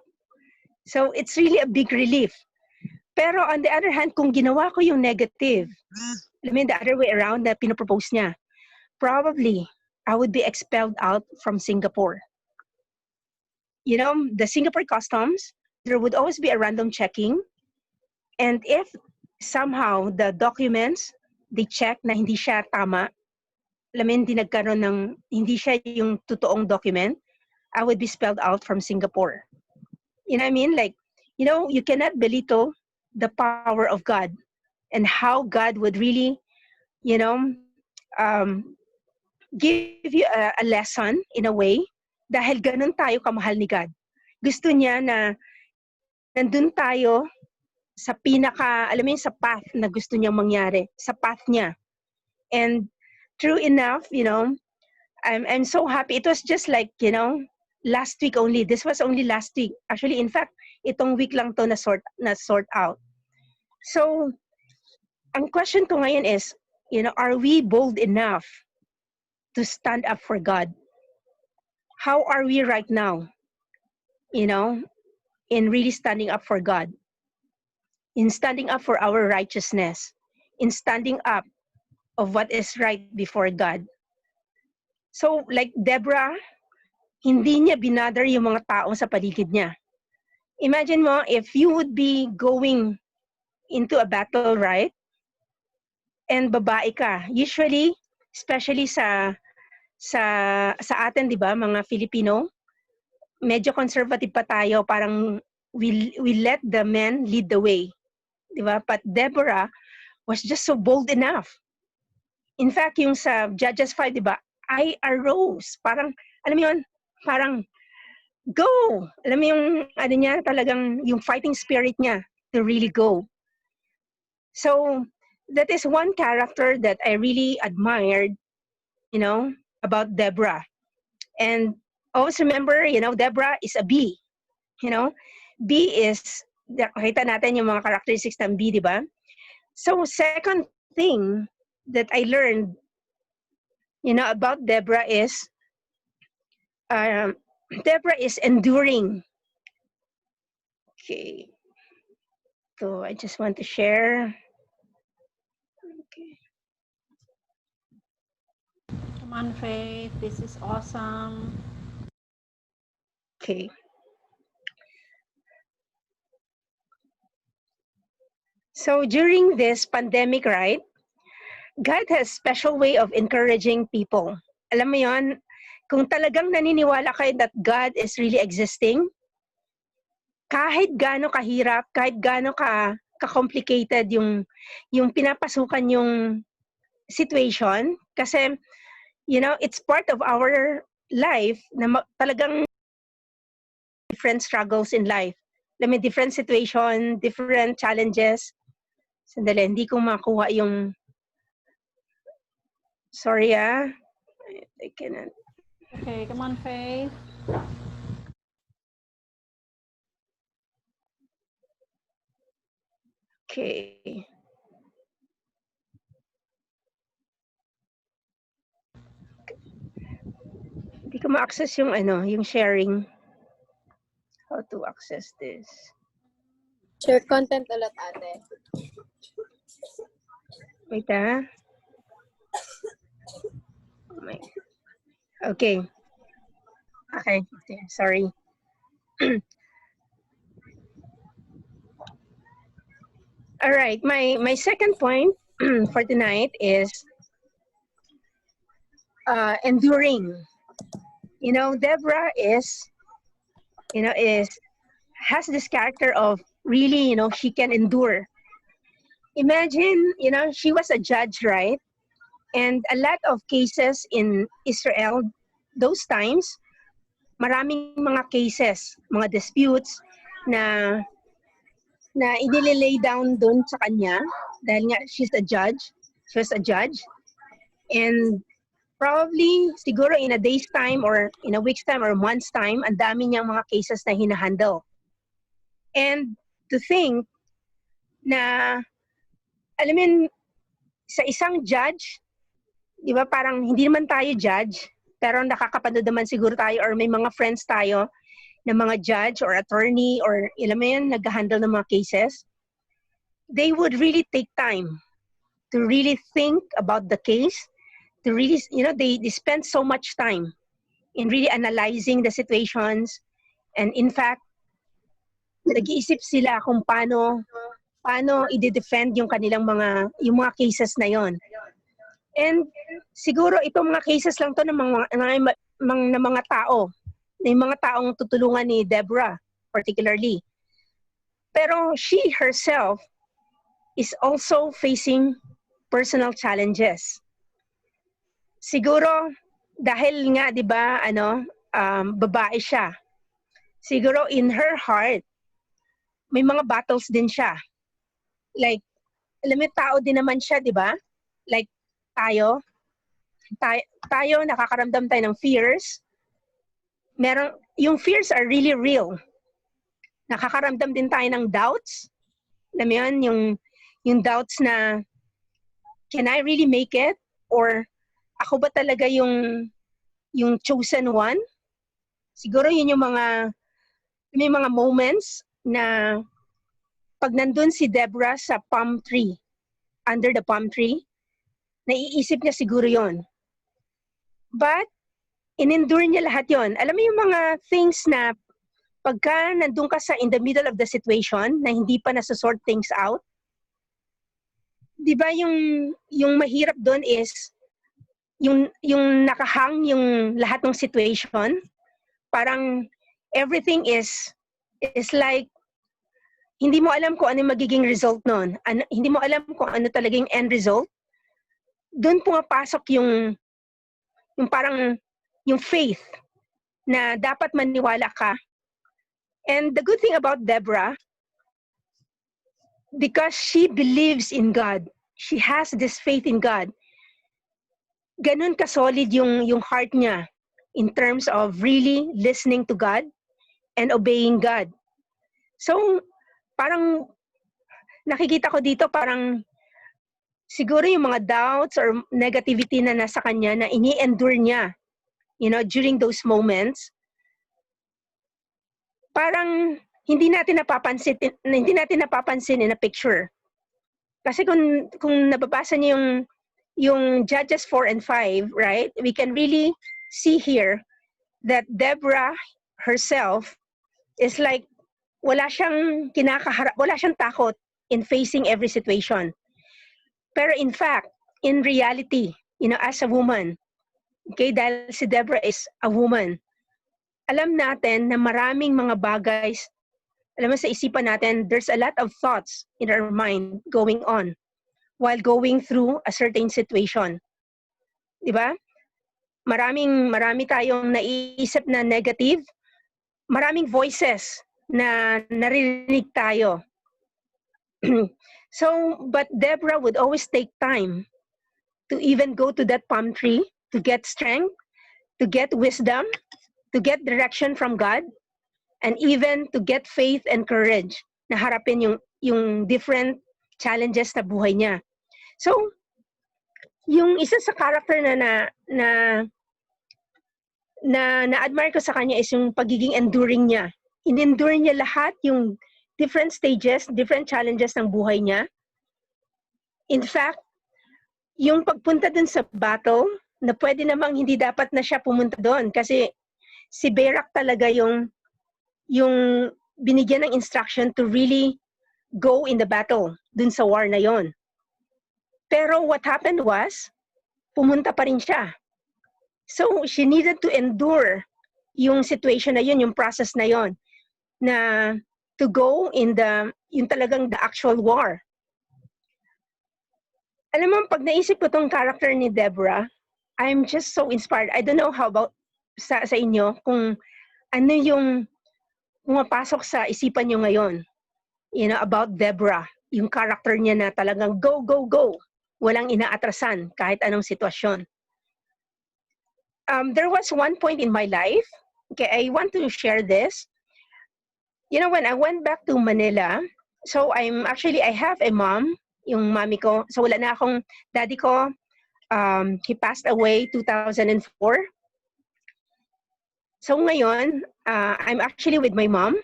A: So it's really a big relief. Pero on the other hand, kung ginawa ko yung negative, I mean the other way around na pinopropose niya, probably I would be expelled out from Singapore. You know, the Singapore customs, there would always be a random checking. And if somehow the documents, they check na hindi siya tama, alam mo, hindi siya yung totoong document, I would be expelled out from Singapore. You know what I mean? Like, you know, you cannot belittle the power of God and how God would really, you know, give you a lesson in a way dahil ganun tayo kamahal ni God. Gusto niya na nandun tayo sa pinaka, alam mo yun, sa path na gusto niyang mangyari, sa path niya. And true enough, you know, I'm so happy. It was just like, you know, last week only. This was only last week. Actually, in fact, itong week lang to na sort out. So, ang question ko ngayon is, you know, are we bold enough to stand up for God? How are we right now, you know, in really standing up for God, in standing up for our righteousness, in standing up of what is right before God? So, like Deborah, hindi niya binother yung mga taong sa paligid niya. Imagine mo, if you would be going into a battle, right? And babae ka. Usually, especially sa atin, 'di ba, mga Filipino, medyo conservative pa tayo, parang we let the men lead the way. 'Di ba? But Deborah was just so bold enough. In fact, yung sa Judges 5, 'di ba? I arose. Parang alam mo 'yun, parang go. Alam mo yung ano niya, talagang yung fighting spirit niya to really go. So, that is one character that I really admired, you know, about Deborah. And always remember, you know, Deborah is a B. You know, B is, nakita natin yung mga characteristics ng B, di ba? So, second thing that I learned, you know, about Deborah is, Deborah is enduring. Okay. So, I just want to share. Okay.
B: Come on, Faith. This is awesome.
A: Okay. So during this pandemic, right, God has special way of encouraging people. Alam mo yon, kung talagang naniniwala kayo that God is really existing, kahit gaano kahirap, kahit gaano ka-complicated yung pinapasukan yung situation, kasi, you know, it's part of our life na talagang different struggles in life. Alam mo, different situation, different challenges. Sandali, hindi ko makuha yung... Sorry, I cannot.
B: Okay, come on, Faith.
A: Okay. Hindi ko ma-access yung yung sharing. How to access this?
F: Share content ulit, ate.
A: Wait, ah. Okay. Okay, sorry. All right, my second point for tonight is enduring. You know, Deborah has this character of really, she can endure. Imagine, she was a judge, right? And a lot of cases in Israel, those times, maraming mga cases, mga disputes na inililay down doon sa kanya dahil nga she was a judge. And probably, siguro in a day's time or in a week's time or a month's time, ang dami niyang mga cases na hinahandle. And to think na, alam mo yun, sa isang judge, di ba parang hindi naman tayo judge, pero nakakapanood naman siguro tayo or may mga friends tayo na mga judge or attorney or alam mo yun, nag-handle ng mga cases. They would really take time to really think about the case, to really, they spend so much time in really analyzing the situations. And in fact, nag-iisip sila kung paano i-defend yung kanilang yung mga cases na yon. And siguro itong mga cases lang to ng mga tao, ng mga taong tutulungan ni Deborah particularly. Pero she herself is also facing personal challenges. Siguro dahil nga 'di ba babae siya. Siguro in her heart may mga battles din siya. Like alam mo tao din naman siya, 'di ba? Like tayo nakakaramdam tayo ng fears. Yung fears are really real. Nakakaramdam din tayo ng doubts. Alam mo yun, yung doubts na can I really make it? Or ako ba talaga yung chosen one? Siguro yun may mga moments na pag nandun si Deborah sa palm tree, under the palm tree, naiisip niya siguro yon. But in-endure niya lahat yon. Alam mo yung mga things na pagka nandun ka in the middle of the situation na hindi pa nasa-sort things out, di ba yung mahirap doon is yung nakahang yung lahat ng situation, parang everything is like hindi mo alam kung ano yung magiging result noon. Hindi mo alam kung ano talagang end result. Doon pumapasok yung parang yung faith na dapat maniwala ka. And the good thing about Deborah, because she believes in God, she has this faith in God, ganun ka-solid yung heart niya in terms of really listening to God and obeying God. So, parang nakikita ko dito parang siguro yung mga doubts or negativity na nasa kanya na ini-endure niya, during those moments, parang hindi natin napapansin in a picture. Kasi kung nababasa niyo yung Judges 4 and 5, right? We can really see here that Deborah herself is like wala siyang takot in facing every situation. Pero in fact, in reality, as a woman, okay, dahil si Deborah is a woman, alam natin na maraming mga bagay, alam mo sa isipan natin, there's a lot of thoughts in our mind going on while going through a certain situation. Diba? Marami tayong naiisip na negative, maraming voices na narinig tayo. So, but Deborah would always take time to even go to that palm tree to get strength, to get wisdom, to get direction from God, and even to get faith and courage na harapin yung different challenges na buhay niya. So, yung isa sa character na-admire ko sa kanya is yung pagiging enduring niya. In-endure niya lahat yung different stages, different challenges ng buhay niya. In fact, yung pagpunta dun sa battle, na pwede namang hindi dapat na siya pumunta doon kasi si Barak talaga yung binigyan ng instruction to really go in the battle dun sa war na yon. Pero what happened was, pumunta pa rin siya. So she needed to endure yung situation na yun, yung process na yon, na to go in yung talagang the actual war. Alam mo, pag naisip ko tong character ni Deborah, I'm just so inspired. I don't know how about sa inyo, kung ano yung pumapasok sa isipan nyo ngayon, about Deborah, yung character niya na talagang go, go, go. Walang inaatrasan kahit anong sitwasyon. There was one point in my life, okay, I want to share this. When I went back to Manila, so I have a mom, yung mami ko. So wala na akong daddy ko. He passed away 2004. So ngayon, I'm actually with my mom.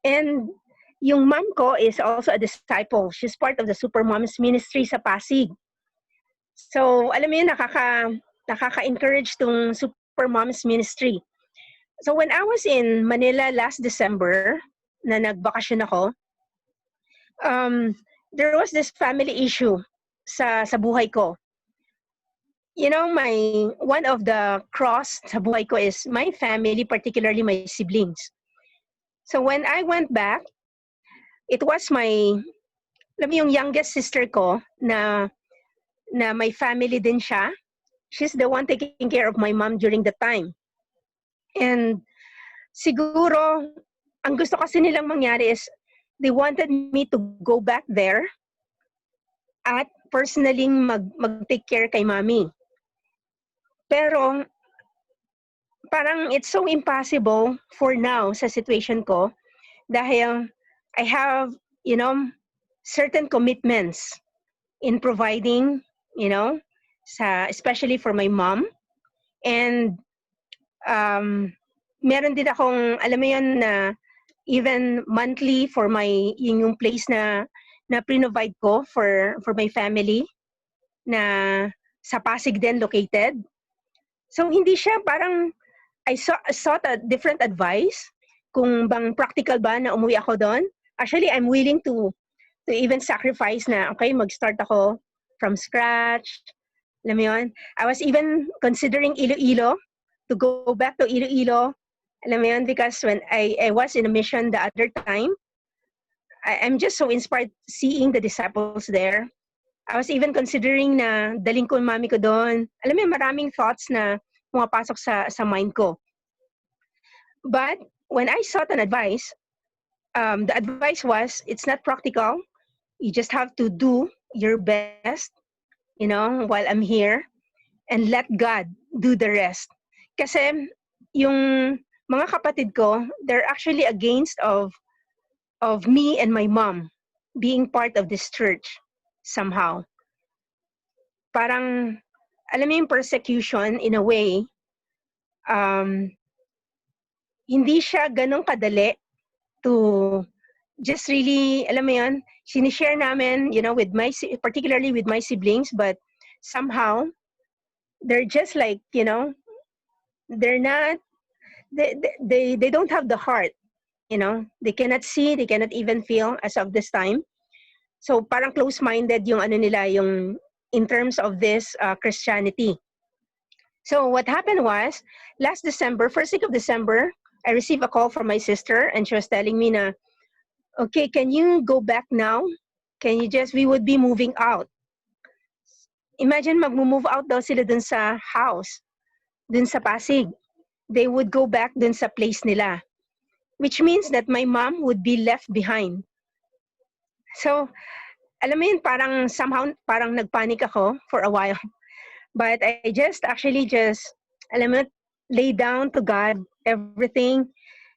A: And yung mom ko is also a disciple. She's part of the Super Moms Ministry sa Pasig. So alam mo yun, nakaka-encourage tong Super Moms Ministry. So when I was in Manila last December, na nagbakasyon ako, there was this family issue sa buhay ko. One of the cross sa buhay ko is my family, particularly my siblings. So when I went back, it was yung youngest sister ko na may family din siya. She's the one taking care of my mom during the time. And siguro, ang gusto kasi nilang mangyari is they wanted me to go back there at personally mag-take care kay mami. Pero parang it's so impossible for now sa situation ko dahil I have, certain commitments in providing, especially for my mom. And meron din akong, alam mo yun, na even monthly for yung place na pre-provide ko for my family na sa Pasig din located. So hindi siya parang I sought a different advice kung bang practical ba na umuwi ako doon. Actually, I'm willing to even sacrifice na, okay, mag-start ako from scratch. Alam mo yun? I was even considering Iloilo, to go back to Iloilo. Alam mo yun? Because when I was in a mission the other time, I'm just so inspired seeing the disciples there. I was even considering na daling ko yung mami ko doon. Alam mo, maraming thoughts na pumapasok sa mind ko. But when I sought an advice, the advice was, it's not practical. You just have to do your best, while I'm here, and let God do the rest. Kasi yung mga kapatid ko, they're actually against of me and my mom being part of this church somehow. Parang, alam mo yung persecution in a way, hindi siya ganun kadali to just really, alam mo yun, sinishare namin, particularly with my siblings, but somehow, they're just like, they're not, they don't have the heart, they cannot see, they cannot even feel as of this time. So parang close-minded yung in terms of this Christianity. So what happened was, last December, first week of December, I received a call from my sister and she was telling me na, okay, can you go back now? We would be moving out. Imagine mag-move out daw sila dun sa house, dun sa Pasig. They would go back dun sa place nila. Which means that my mom would be left behind. So, alam mo yun, parang nagpanic ako for a while. But I alam mo, lay down to God everything.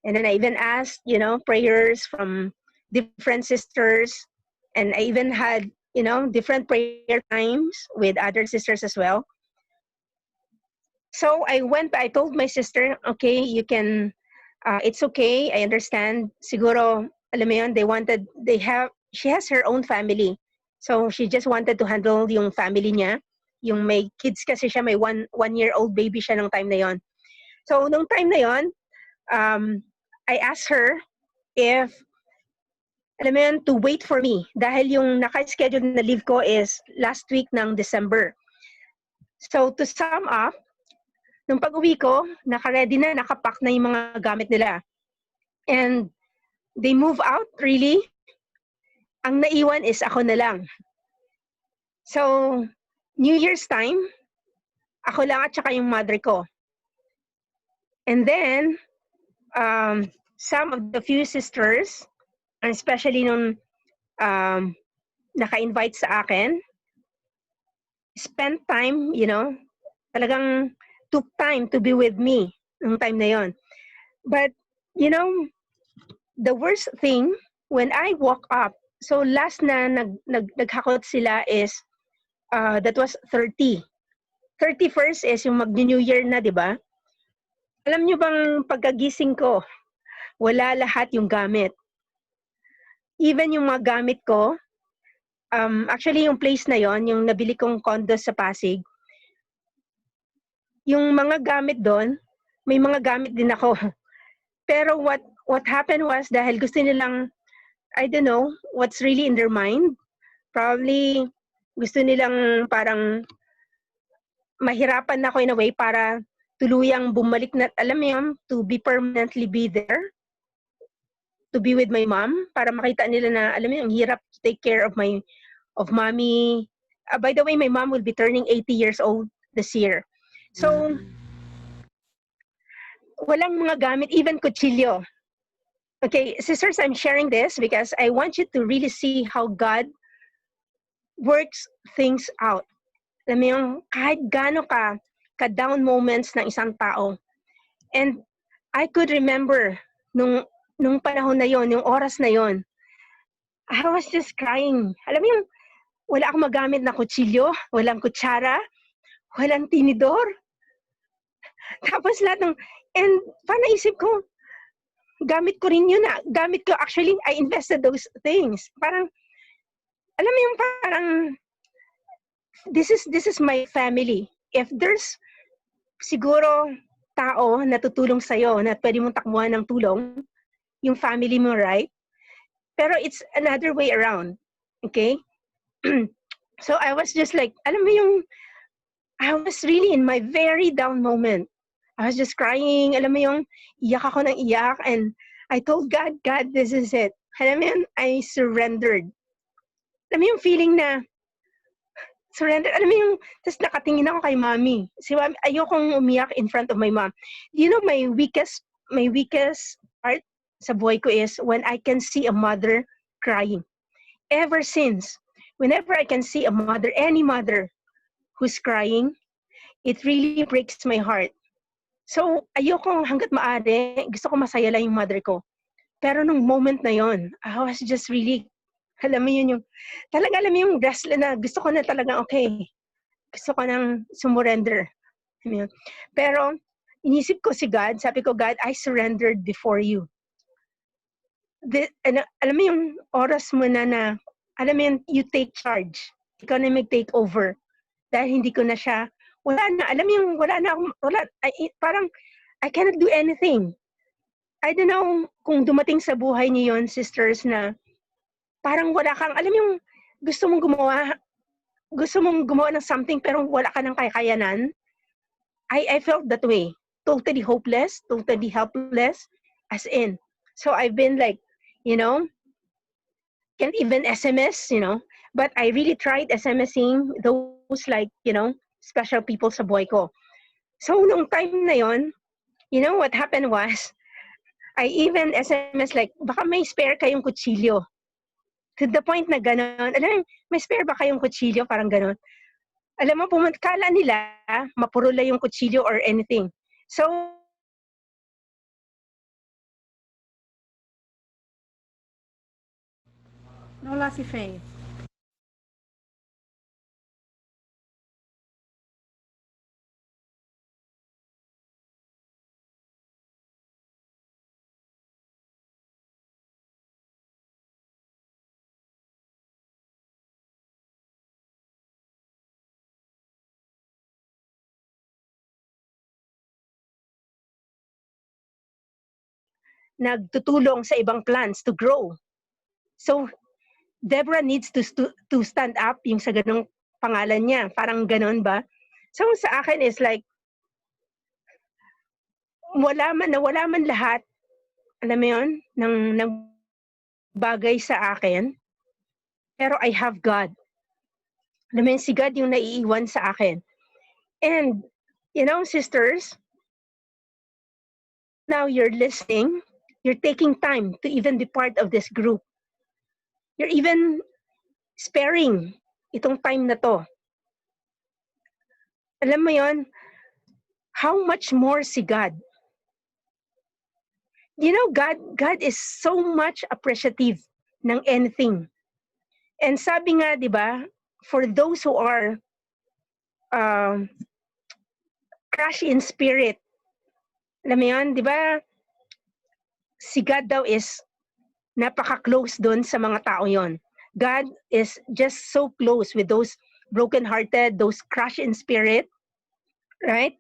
A: And then I even asked, prayers from different sisters. And I even had, different prayer times with other sisters as well. So I told my sister, okay, you can, it's okay, I understand. Siguro, alam mo yun, she has her own family. So she just wanted to handle yung family niya. Yung may kids kasi siya, may one-year-old baby siya nung time na yon. So nung time na yon, I asked her if, alam mo yun, to wait for me. Dahil yung naka-schedule na leave ko is last week ng December. So to sum up, nung pag-uwi ko, naka-ready na, nakapack na yung mga gamit nila. And they move out, really. Ang naiwan is ako na lang. So, New Year's time, ako lang at saka yung mother ko. And then, some of the few sisters, especially nung naka-invite sa akin, spent time, talagang took time to be with me nung time na yon. But, the worst thing, when I woke up, so last na naghakot sila is, that was 30. 31st is yung mag-New Year na, di ba? Alam nyo bang pagkagising ko, wala lahat yung gamit. Even yung mga gamit ko, actually yung place na yon, yung nabili kong condo sa Pasig, yung mga gamit doon, may mga gamit din ako. Pero what happened was, dahil gusto nilang, I don't know, what's really in their mind, probably gusto nilang parang mahirapan na ako in a way para tuluyang bumalik na, alam mo yun, to be permanently be there, to be with my mom, para makita nila na, alam mo yun, ang hirap to take care of mommy. By the way, my mom will be turning 80 years old this year. So, walang mga gamit, even kutsilyo. Okay, sisters, I'm sharing this because I want you to really see how God works things out. Alam mo yung kahit gaano ka-down moments ng isang tao. And I could remember nung panahon na yon, yung oras na yon, I was just crying. Alam mo yung wala akong magamit na kutsilyo, walang kutsara, walang tinidor. Tapos lahat ng, and parang naisip ko, gamit ko rin yun na. Gamit ko, actually, I invested those things. Parang, alam mo yung parang, this is my family. If there's siguro tao na tutulong sa'yo, na pwede mong takbuhan ng tulong, yung family mo, right? Pero it's another way around. Okay? So I was just like, alam mo yung, I was really in my very down moment. I was just crying, alam mo yung, iyak ako ng iyak, and I told God, this is it. Alam mo yun, I surrendered. Alam mo yung feeling na, surrender, alam mo yung, tapos nakatingin ako kay mommy. Si mami, ayokong umiyak in front of my mom. You know, my weakest part sa buhay ko is when I can see a mother crying. Ever since, whenever I can see a mother, any mother who's crying, it really breaks my heart. So, ayokong hanggat maaari, gusto ko masaya lang yung mother ko. Pero nung moment na yon, I was just really, alam mo yun yung, talaga alam mo yung restless na gusto ko na talagang okay. Gusto ko nang sumurrender. Pero, inisip ko si God, sabi ko, God, I surrendered before you. Alam mo yung oras mo na, alam mo yun, you take charge. Ikaw na mag-take over. Dahil hindi ko na siya, wala na, alam mo yung, parang, I cannot do anything. I don't know kung dumating sa buhay niyo yon, sisters, na parang wala kang, alam mo yung, gusto mong gumawa ng something pero wala ka ng kakayanan. I felt that way. Totally hopeless, totally helpless, as in. So I've been like, can't even SMS, but I really tried SMSing those like, special people sa buhay ko. So nung time na yon, what happened was, I even SMS like, baka may spare kayong kutsilyo. To the point na gano'n, alam, may spare ba kayong kutsilyo? Parang gano'n. Alam mo, kala nila, mapurula yung kutsilyo or anything. So,
B: Wala si Faith.
A: nagtutulong sa ibang plants to grow. So, Deborah needs to stand up, yung sa ganong pangalan niya. Parang ganon ba? So, sa akin is like, nawala man lahat, alam mo yun, ng bagay sa akin, pero I have God. Alam mo yun, si God yung naiiwan sa akin. And, you know, sisters, now you're listening, you're taking time to even be part of this group. You're even sparing itong time na to. Alam mo yon, how much more si God? You know, God is so much appreciative ng anything. And sabi nga, di ba, for those who are crush in spirit, alam mo yun, di ba, si God daw is napaka-close doon sa mga tao yon. God is just so close with those broken-hearted, those crushed in spirit, right?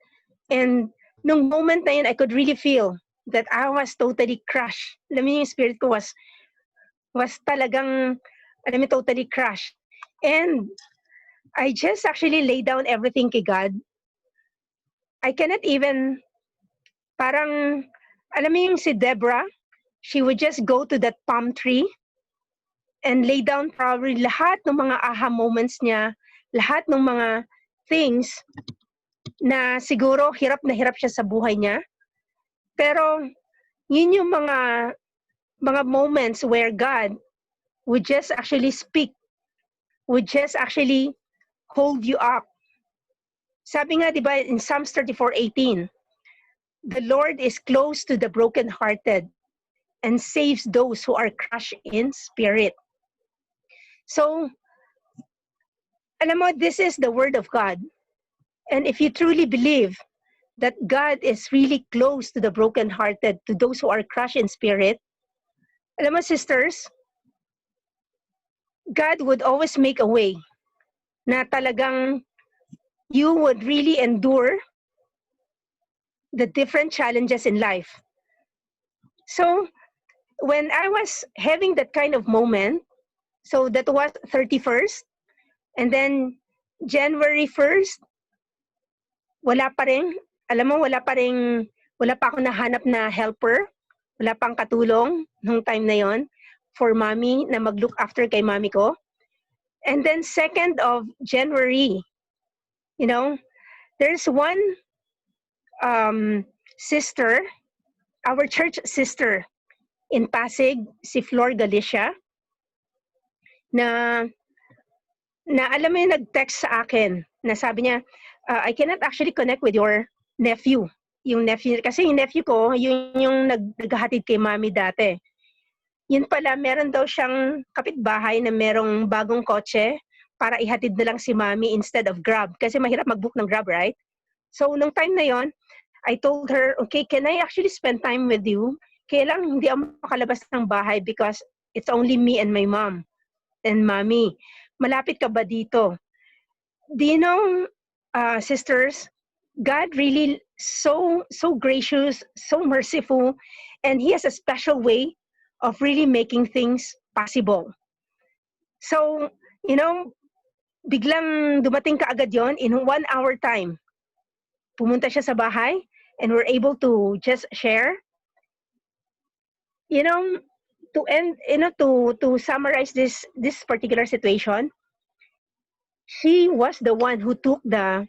A: And nung moment na yun, I could really feel that I was totally crushed. Alam mo yung spirit ko was talagang, alam mo, totally crushed. And I just actually lay down everything kay God. I cannot even, parang, alam mo yung si Deborah, she would just go to that palm tree and lay down probably lahat ng mga aha moments niya, lahat ng mga things na siguro hirap na hirap siya sa buhay niya. Pero yun yung mga moments where God would just actually speak, would just actually hold you up. Sabi nga, di ba, in Psalms 34:18, the Lord is close to the brokenhearted and saves those who are crushed in spirit. So, alam mo, this is the word of God. And if you truly believe that God is really close to the brokenhearted, to those who are crushed in spirit, alam mo, sisters, God would always make a way na talagang you would really endure the different challenges in life. So, when I was having that kind of moment, so that was 31st, and then January 1st, wala pa rin, alam mo, wala pa akong nahanap na helper, wala pang katulong nung time na yon for mommy na mag-look after kay mommy ko. And then 2nd of January, you know, there's one sister, our church sister in Pasig, si Flor Galicia, na alam mo yung nag-text sa akin, na sabi niya, I cannot actually connect with your nephew. Yung nephew, kasi yung nephew ko, yung naghahatid kay mami dati. Yun pala, meron daw siyang kapitbahay na merong bagong kotse para ihatid na lang si mami instead of Grab. Kasi mahirap mag-book ng Grab, right? So, nung time na yon, I told her, okay, can I actually spend time with you? Kaya lang hindi ako makalabas ng bahay because it's only me and my mom and mommy. Malapit ka ba dito? Do you know, sisters, God really so gracious, so merciful, and He has a special way of really making things possible. So, you know, biglang dumating ka agad yon in 1 hour time. Pumunta siya sa bahay and we're able to just share. You know, to end, you know, to summarize this particular situation, she was the one who took the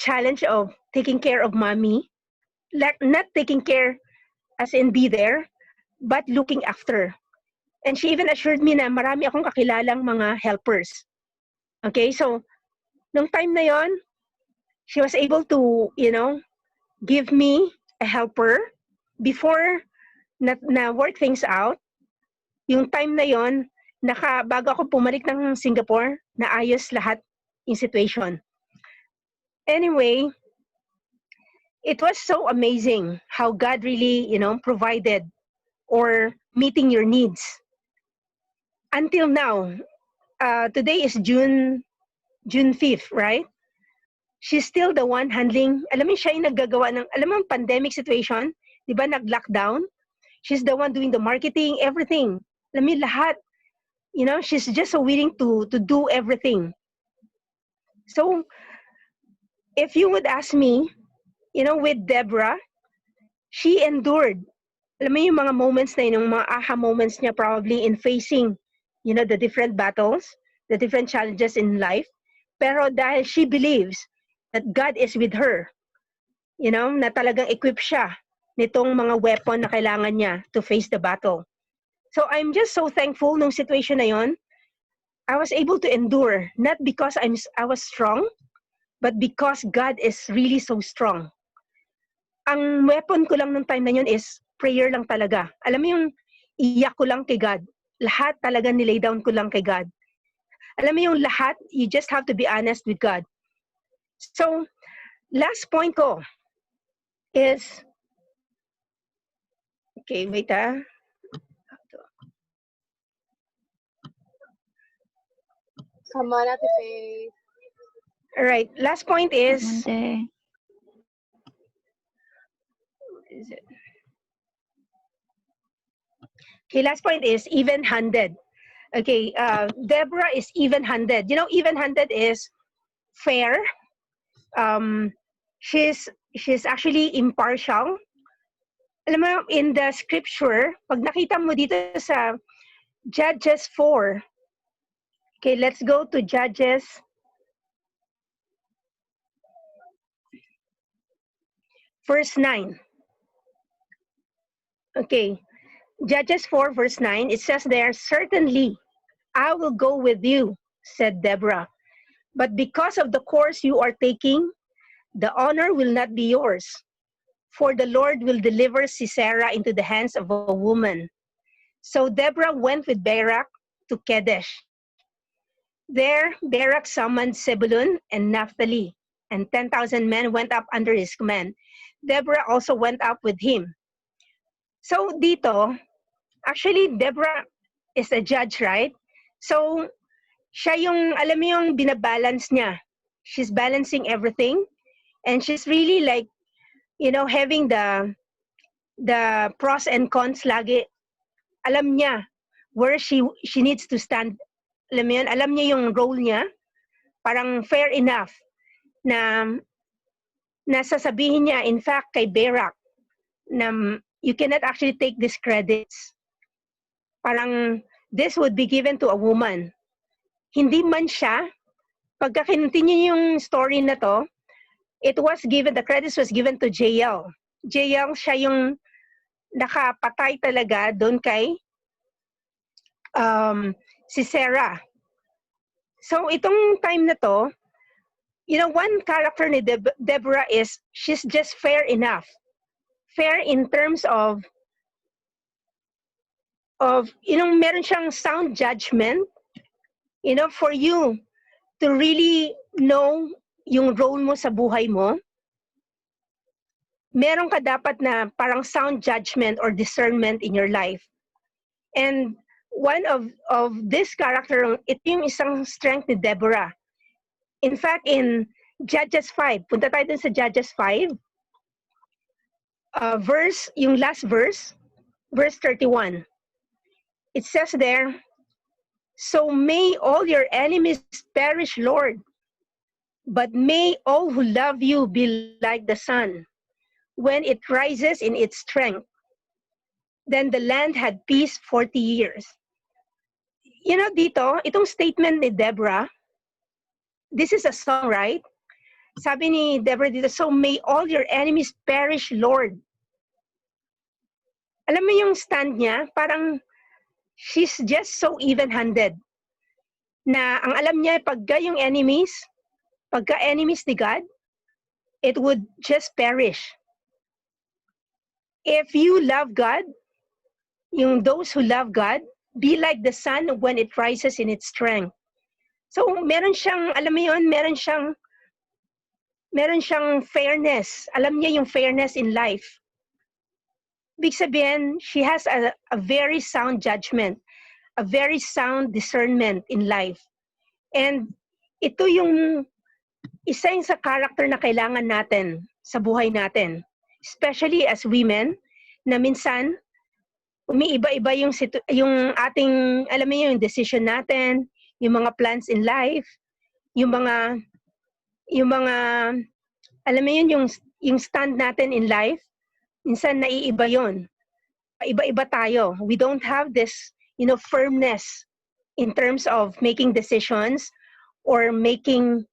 A: challenge of taking care of mommy, like not taking care as in be there, but looking after. And she even assured me na marami akong kakilalang mga helpers. Okay, so nung time na yon, she was able to, you know, give me a helper before na work things out. Yung time na yon, bago ako pumalik ng Singapore, naayos lahat yung situation. Anyway, it was so amazing how God really, you know, provided or meeting your needs. Until now, today is June 5th, right? She's still the one handling, alam mo siya yung naggagawa ng, alam mo, pandemic situation, di ba, nag-lockdown? She's the one doing the marketing, everything. Alam mo, lahat. You know, she's just so willing to do everything. So, if you would ask me, you know, with Deborah, she endured. Alam mo yung mga moments na yun, yung mga aha moments niya probably in facing, you know, the different battles, the different challenges in life. Pero dahil she believes that God is with her, you know, na talagang equipped siya nitong mga weapon na kailangan niya to face the battle. So I'm just so thankful nung situation na yon. I was able to endure, not because I was strong, but because God is really so strong. Ang weapon ko lang nung time na yun is prayer lang talaga. Alam mo yung iyak ko lang kay God. Lahat talaga nilay down ko lang kay God. Alam mo yung lahat, you just have to be honest with God. So, last point ko is, okay, wait ah.
F: Come on, Ate Faith.
A: Alright, last point is,
C: Monte.
A: is it? Okay, last point is even-handed. Okay, Deborah is even-handed. You know, even-handed is fair. She's actually impartial. Alam mo, in the scripture, pag nakita mo dito sa Judges 4, okay, let's go to Judges. Verse 9. Okay, Judges 4, verse 9, it says there, "Certainly, I will go with you," said Deborah. "But because of the course you are taking, the honor will not be yours. For the Lord will deliver Sisera into the hands of a woman." So Deborah went with Barak to Kadesh. There, Barak summoned Zebulun and Naphtali, and 10,000 men went up under his command. Deborah also went up with him. So dito, actually, Deborah is a judge, right? So, siya yung, alam mo yung binabalance niya. She's balancing everything. And she's really like, you know, having the pros and cons lagi. Alam niya where she needs to stand. Alam mo yun? Alam niya yung role niya. Parang fair enough na sasabihin niya, in fact, kay Barak, na you cannot actually take these credits. Parang this would be given to a woman. Hindi man siya, pagka continue yung story na to, the credits was given to Jael. Jael, siya yung nakapatay talaga doon kay Sisera. So itong time na to, you know, one character ni Deborah is, she's just fair enough. Fair in terms of, you know, meron siyang sound judgment, you know, for you to really know yung role mo sa buhay mo. Meron ka dapat na parang sound judgment or discernment in your life. And one of this character, ito yung isang strength ni Deborah. In fact, in Judges 5, punta tayo dun sa Judges 5, yung last verse, verse 31. It says there, "So may all your enemies perish, Lord, but may all who love you be like the sun, when it rises in its strength." Then the land had peace 40 years. You know, dito, itong statement ni Deborah, this is a song, right? Sabi ni Deborah dito, "So may all your enemies perish, Lord." Alam mo yung stand niya, parang she's just so even-handed. Na ang alam niya, pagka yung enemies ni God, it would just perish. If you love God, yung those who love God, be like the sun when it rises in its strength. So meron siyang, alam mo yun, meron siyang fairness. Alam niya yung fairness in life. Ibig sabihin, she has a very sound judgment, a very sound discernment in life. And ito yung isa yung sa character na kailangan natin sa buhay natin. Especially as women, na minsan, umiiba-iba yung ating, alam mo yung decision natin, yung mga plans in life, yung mga, alam mo yun, yung stand natin in life, minsan naiiba yon. Iba-iba tayo. We don't have this, firmness in terms of making decisions or making,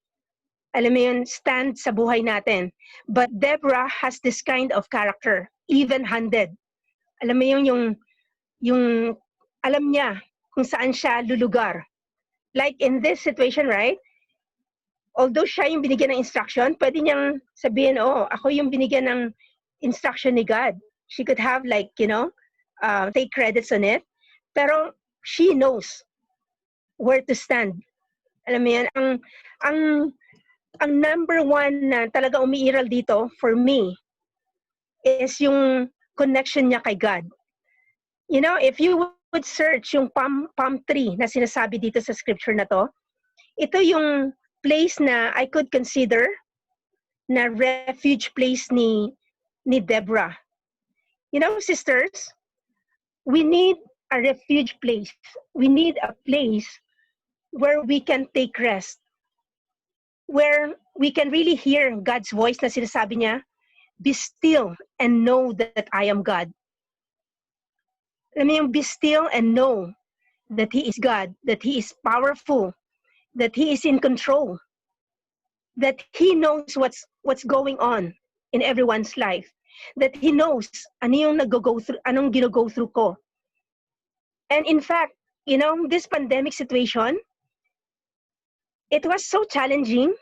A: alam mo yun, stand sa buhay natin. But Deborah has this kind of character, even-handed. Alam mo yung alam niya kung saan siya lulugar. Like in this situation, right? Although siya yung binigyan ng instruction, pwede niyang sabihin, ako yung binigyan ng instruction ni God. She could have take credits on it. Pero she knows where to stand. Alam mo yan, ang number one na talaga umiiral dito for me is yung connection niya kay God. If you would search yung palm tree na sinasabi dito sa scripture na to, ito yung place na I could consider na refuge place ni Deborah. Sisters, we need a refuge place. We need a place where we can take rest. Where we can really hear God's voice na sinasabi niya, be still and know that I am God. Alam mo yung be still and know that He is God, that He is powerful, that He is in control, that He knows what's going on in everyone's life, that He knows anong gino-go through ko. And in fact, this pandemic situation, it was so challenging,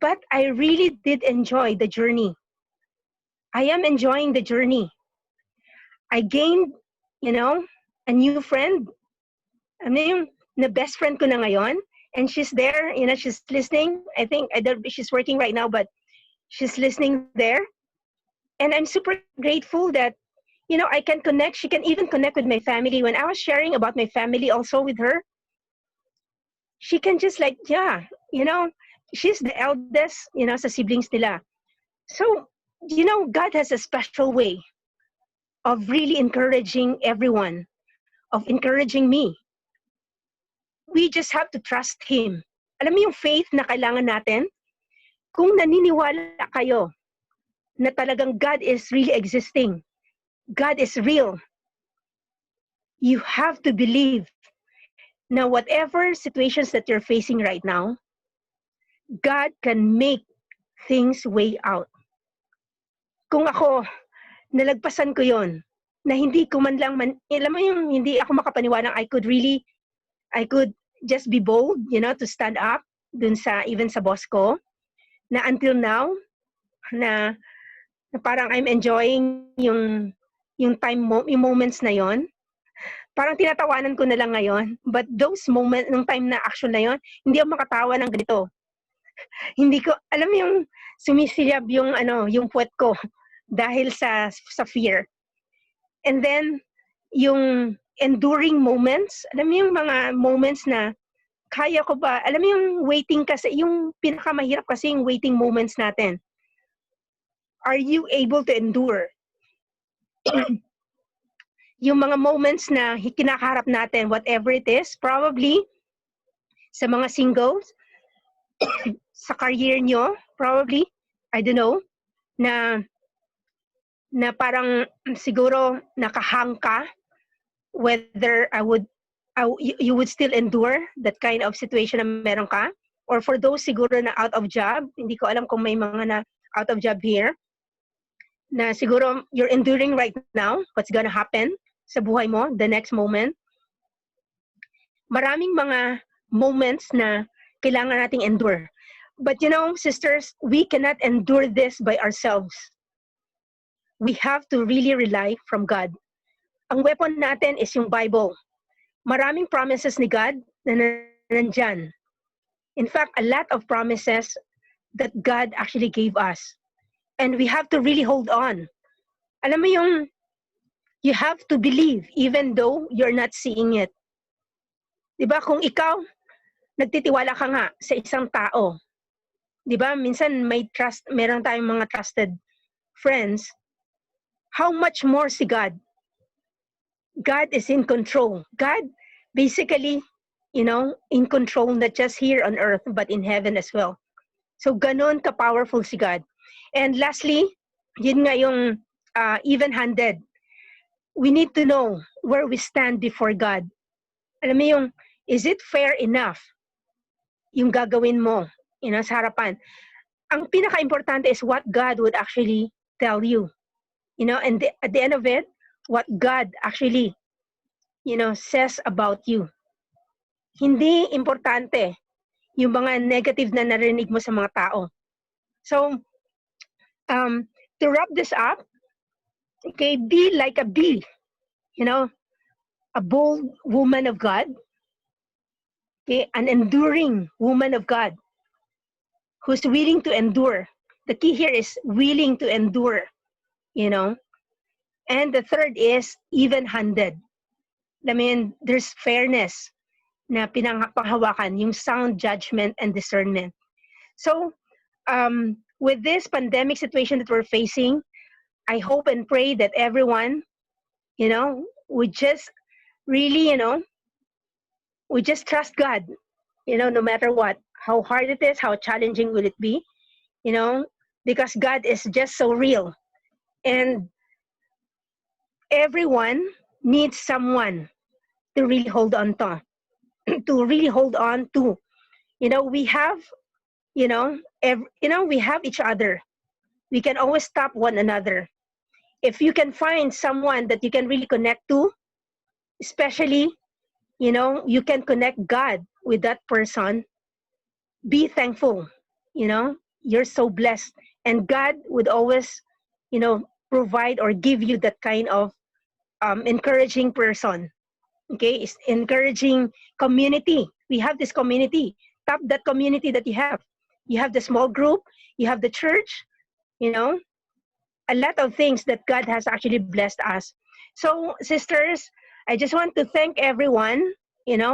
A: but I really did enjoy the journey. I am enjoying the journey. I gained, a new friend. Ano yung na best friend ko na ngayon? And she's there, she's listening. I don't she's working right now, but she's listening there. And I'm super grateful that, I can connect. She can even connect with my family. When I was sharing about my family also with her, she can just she's the eldest, sa siblings nila. So, God has a special way of really encouraging everyone, of encouraging me. We just have to trust Him. Alam mo yung faith na kailangan natin? Kung naniniwala kayo na talagang God is really existing, God is real, you have to believe na whatever situations that you're facing right now, God can make things way out. Kung ako, nalagpasan ko yon, na hindi ko man lang, alam mo yung hindi ako makapaniwalang I could just be bold, to stand up dun even sa boss ko, na until now, na parang I'm enjoying yung moments na yon. Parang tinatawanan ko na lang ngayon. But those moments, nung time na action na yon, hindi ako makatawa ng ganito. Hindi ko, alam mo yung sumisilab yung puwet ko dahil sa fear. And then, yung enduring moments, alam mo yung mga moments na kaya ko ba, alam mo yung waiting kasi, yung pinakamahirap kasi yung waiting moments natin. Are you able to endure? Yung mga moments na kinakaharap natin, whatever it is, probably sa mga singles, sa career nyo, probably, I don't know, na parang siguro nakahang ka, whether you would still endure that kind of situation na meron ka, or for those siguro na out of job, hindi ko alam kung may mga na out of job here, na siguro you're enduring right now, what's gonna happen sa buhay mo, the next moment. Maraming mga moments na kailangan nating endure. But sisters, we cannot endure this by ourselves. We have to really rely from God. Ang weapon natin is yung Bible. Maraming promises ni God na nandyan. In fact, a lot of promises that God actually gave us. And we have to really hold on. Alam mo you have to believe even though you're not seeing it. Diba? Kung ikaw, nagtitiwala ka nga sa isang tao. Diba? Minsan meron tayong mga trusted friends. How much more si God? God is in control. God basically, in control not just here on earth but in heaven as well. So ganon ka-powerful si God. And lastly, yun nga yung even-handed. We need to know where we stand before God. Alam mo yung, is it fair enough yung gagawin mo, sa harapan? Ang pinaka-importante is what God would actually tell you. And at the end of it, what God actually, says about you. Hindi importante yung mga negative na narinig mo sa mga tao. So, to wrap this up, okay, be like a bee, a bold woman of God, okay, an enduring woman of God who's willing to endure. The key here is willing to endure, And the third is even-handed. I mean, there's fairness na pinanghawakan, yung sound judgment and discernment. So, with this pandemic situation that we're facing, I hope and pray that everyone, would just really, we just trust God, no matter what, how hard it is, how challenging will it be, because God is just so real. And everyone needs someone to really hold on to, to really hold on to. We have, we have each other. We can always stop one another. If you can find someone that you can really connect to, especially, you can connect God with that person, be thankful, you're so blessed. And God would always, provide or give you that kind of encouraging person. Okay, it's encouraging community. We have this community. Tap that community that you have. You have the small group, you have the church, a lot of things that God has actually blessed us. So, sisters, I just want to thank everyone,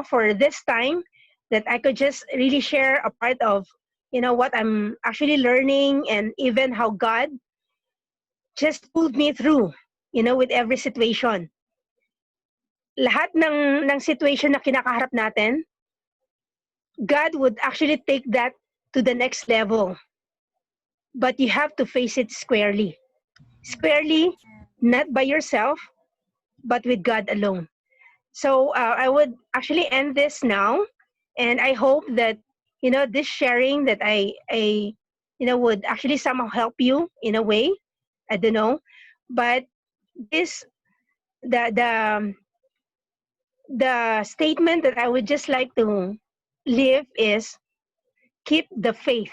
A: for this time that I could just really share a part of, what I'm actually learning and even how God just pulled me through, with every situation. Lahat ng situation na kinakaharap natin, God would actually take that to the next level. But you have to face it squarely. Squarely, not by yourself, but with God alone. So I would actually end this now, and I hope that this sharing that I would actually somehow help you in a way. I don't know, but this the the statement that I would just like to leave is keep the faith,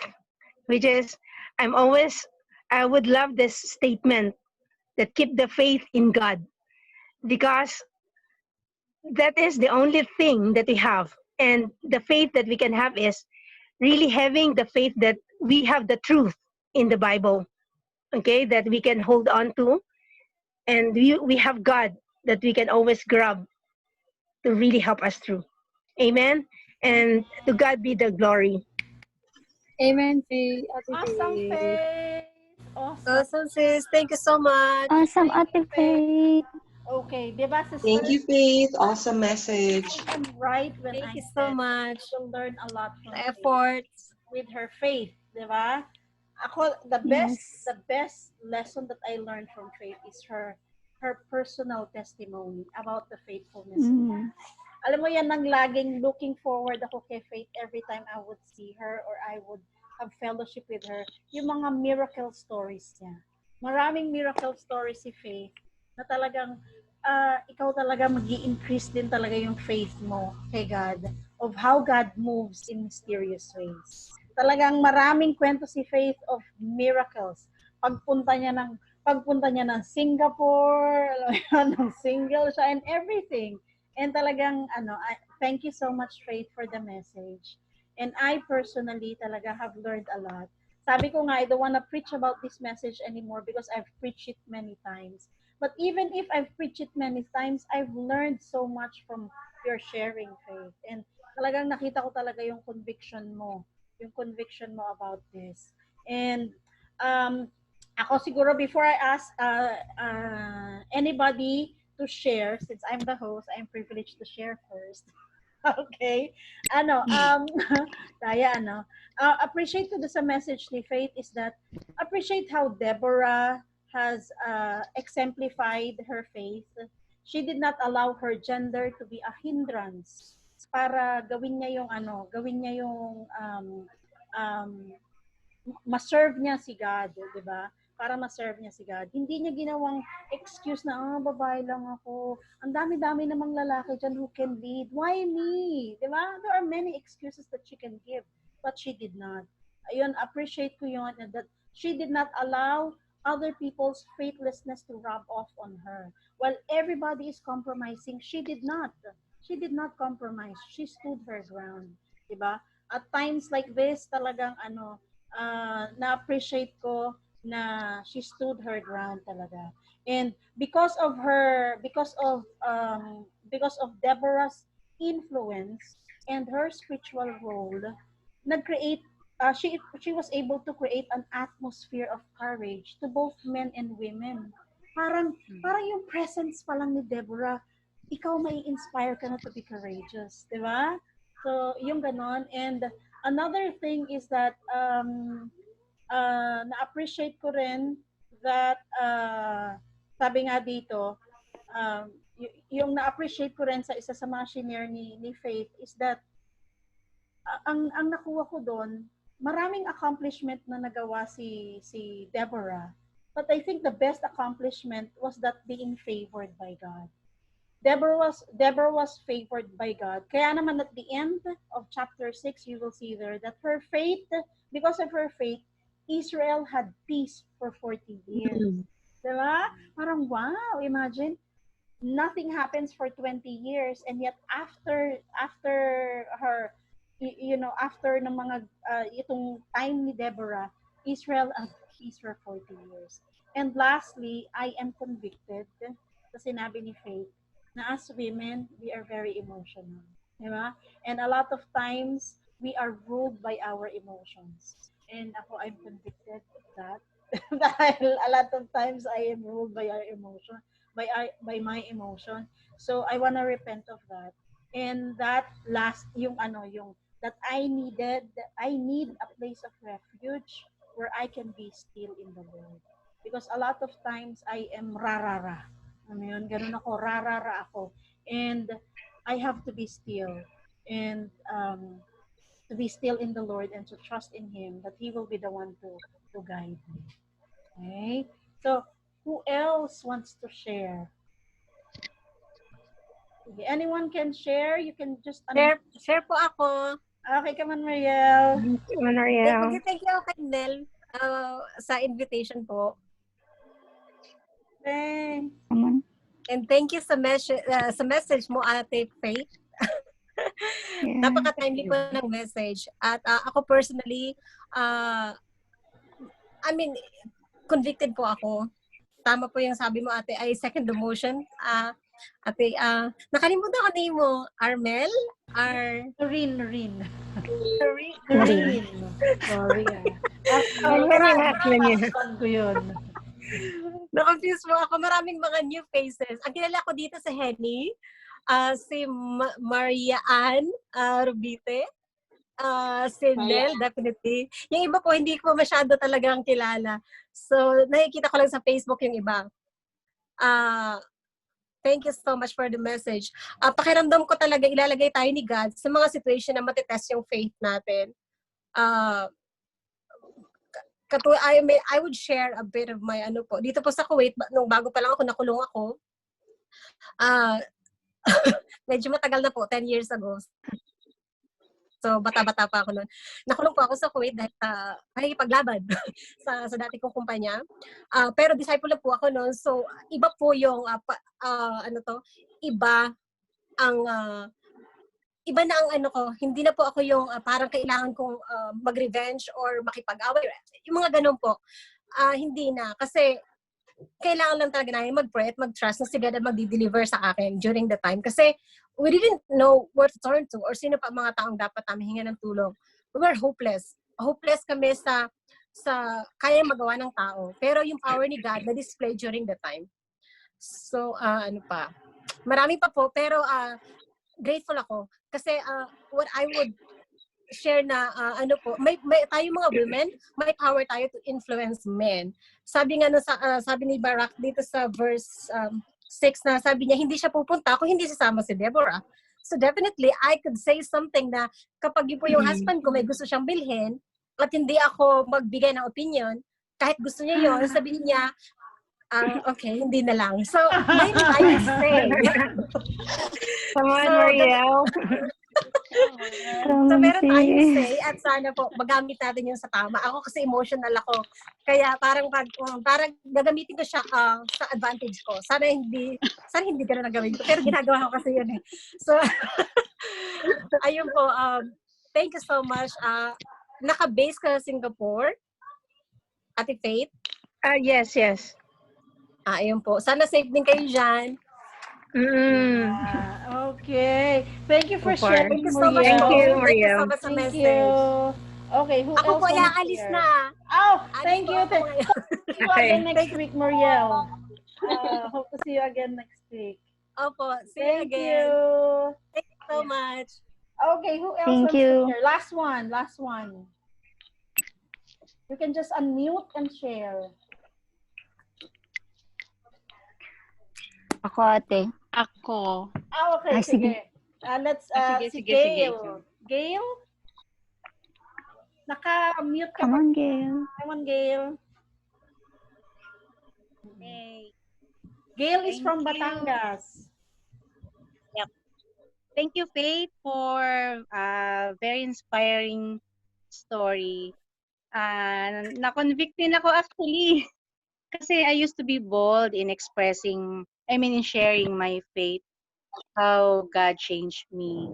A: which is I would love this statement that keep the faith in God, because that is the only thing that we have. And the faith that we can have is really having the faith that we have the truth in the Bible, okay, that we can hold on to. And we have God that we can always grab to really help us through. Amen. And to God be the glory.
F: Amen, Faith. Ate
B: Awesome,
F: Faith.
B: Faith. Awesome.
F: Awesome, sis. Thank you so much.
C: Awesome,
B: Thank you,
C: Ate Faith.
B: Okay, diba,
G: Thank you,
B: sisters?
G: Faith. Awesome message.
B: I'm right when
F: Thank
B: I
F: you so
B: said
F: much.
B: you'll learn a lot from
F: The
B: Faith
F: efforts.
B: with her faith, di ba? Ako,
C: Yes.
B: the best lesson that I learned from Faith is her personal testimony about the faithfulness of God.
C: Mm.
B: Alam mo yan, nang laging looking forward ako kay Faith every time I would see her or I would have fellowship with her, yung mga miracle stories niya. Maraming miracle stories si Faith na talagang ikaw talaga mag-i-increase din talaga yung faith mo kay God of how God moves in mysterious ways. Talagang maraming kwento si Faith of miracles. Pagpunta niya ng Singapore, alam mo yun, ng single siya and everything. And talagang thank you so much, Faith, for the message. And I personally talaga have learned a lot. Sabi ko nga, I don't want to preach about this message anymore because I've preached it many times. But even if I've preached it many times, I've learned so much from your sharing, Faith. And talagang nakita ko talaga yung conviction mo about this. And ako siguro before I ask anybody to share, since I'm the host, I'm privileged to share first. Okay. Taya, appreciate ko sa message ni Faith is that appreciate how Deborah has exemplified her faith. She did not allow her gender to be a hindrance para gawin niya yung um, ma-serve niya si God, 'di ba? Para ma-serve niya si God. Hindi niya ginawang excuse na, babae lang ako. Ang dami-dami namang lalaki dyan who can lead. Why me? 'Di ba? There are many excuses that she can give, but she did not. Ayun, appreciate ko yun, and that she did not allow other people's faithlessness to rub off on her. While everybody is compromising, she did not. She did not compromise. She stood her ground. 'Di ba? At times like this, talagang na-appreciate ko na she stood her ground talaga. And because of Deborah's influence and her spiritual role, nag-create she was able to create an atmosphere of courage to both men and women. Parang yung presence pa lang ni Deborah, ikaw may inspire ka na to be courageous, di ba? So, yung ganon. And another thing is that na-appreciate ko rin that sabi nga dito, yung na-appreciate ko rin sa isa sa mga senior ni Faith is that ang nakuha ko doon, maraming accomplishment na nagawa si Deborah. But I think the best accomplishment was that being favored by God. Deborah was favored by God. Kaya naman at the end of chapter 6, you will see there that her faith, because of her faith, Israel had peace for 40 years. Diba? Parang wow, imagine, nothing happens for 20 years and yet after her, after ng mga itong time ni Deborah, Israel had peace for 40 years. And lastly, I am convicted sa sinabi ni Faith na as women, we are very emotional. Diba? And a lot of times, we are ruled by our emotions. And ako, I'm convicted of that. Dahil a lot of times, I am ruled by our emotion, by my emotion. So, I wanna repent of that. And that last, that I need a place of refuge where I can be still in the Lord. Because a lot of times, I am rarara. Ganun ako, rarara ako. And I have to be still. And to be still in the Lord and to trust in Him that He will be the one to guide me. Okay? So, who else wants to share? Okay, anyone can share? You can just...
F: Share po ako.
B: Okay, come on, Mariel.
F: Thank you kay Nel sa invitation po.
B: Thanks.
F: And thank you sa message mo, Ate Faith.
C: Yeah.
F: Napaka-timely po ng message. At ako personally, convicted po ako. Tama po yung sabi mo, Ate, I second the motion. Ate, nakalimutan ko name mo, Armel?
B: Noreen. Sorry. Ko yun.
F: Na-confuse mo ako. Maraming mga new faces. Ang kilala ko dito sa Henny, si Maria Ann Rubite, si Nel, definitely. Yung iba po, hindi ko masyado talagang kilala. So, nakikita ko lang sa Facebook yung iba. Thank you so much for the message. Pakiramdam ko talaga, ilalagay tayo ni God sa mga situation na matitest yung faith natin. I would share a bit of my dito po sa Kuwait, nung bago pa lang ako, nakulong ako. Medyo matagal na po, 10 years ago. So, bata-bata pa ako noon. Nakulong po ako sa Kuwait dahil sa nakikipaglaban sa dati kong kumpanya. Pero disciple na po ako noon. So, iba po yung, iba na ang ko, hindi na po ako yung parang kailangan kong mag-revenge or makipag-away. Yung mga ganun po. Hindi na. Kasi kailangan lang talaga namin mag-pray at mag-trust na si God ang mag-deliver sa akin during the time. Kasi we didn't know where to turn to or sino pa mga taong dapat namin hingan ng tulong. We were hopeless. Hopeless kami sa kaya magawa ng tao. Pero yung power ni God na-display during the time. So, ano pa? Marami pa po, pero grateful ako. Kasi what I would share na ano po, may tayo mga women, may power tayo to influence men. Sabi nga sabi ni Barak dito sa verse 6 na sabi niya hindi siya pupunta kung hindi sasama si Deborah. So definitely I could say something na kapag yun po yung husband ko may gusto siyang bilhin at hindi ako magbigay ng opinion, kahit gusto niya yun, sabihin niya okay, hindi na lang. So, may tayong say.
A: Come on,
F: So,
A: Mariel.
F: So, meron tayong say at sana po magamit natin yung sa tama. Ako kasi emotional ako. Kaya parang gagamitin ko siya sa advantage ko. Sana hindi ko na nagawin ko. Pero ginagawa ko kasi yun eh. So, ayun po. Thank you so much. Naka-base ka sa Singapore? Ate Faith?
A: Yes.
F: Ayun po. Sana safe din kayo dyan.
B: Okay. Thank you for
A: Super.
B: sharing,
F: Thank you so much.
A: Thank
B: Muriel.
A: you,
F: Thank you
A: Mariel.
F: so much sa
B: Thank
F: message.
B: you. Okay, who
F: Ako
B: else
F: po,
B: wanna
F: aalis
B: share?
F: na.
B: Oh,
F: Alis
B: thank
F: po
B: you.
F: ako ngayon.
B: See you again next week, Muriel. Hope to see you again next week.
F: Opo, see you
B: Thank
F: again.
B: you.
F: Thank you so much.
B: Okay, who else wants to share? Last one. You can just unmute and share.
C: Ako, ate.
D: Ako.
B: Okay,
C: Sige.
B: sige. Let's, si
D: Sige.
B: Gail. Gail? Naka-mute ka
C: Come
B: pa.
C: on, Gail.
B: Come on, Gail.
H: Hey,
B: Gail is
H: Thank
B: from
H: you.
B: Batangas.
H: thank you, Faith, for a very inspiring story. Na-convict din ako actually. Kasi I used to be bold in in sharing my faith, how God changed me.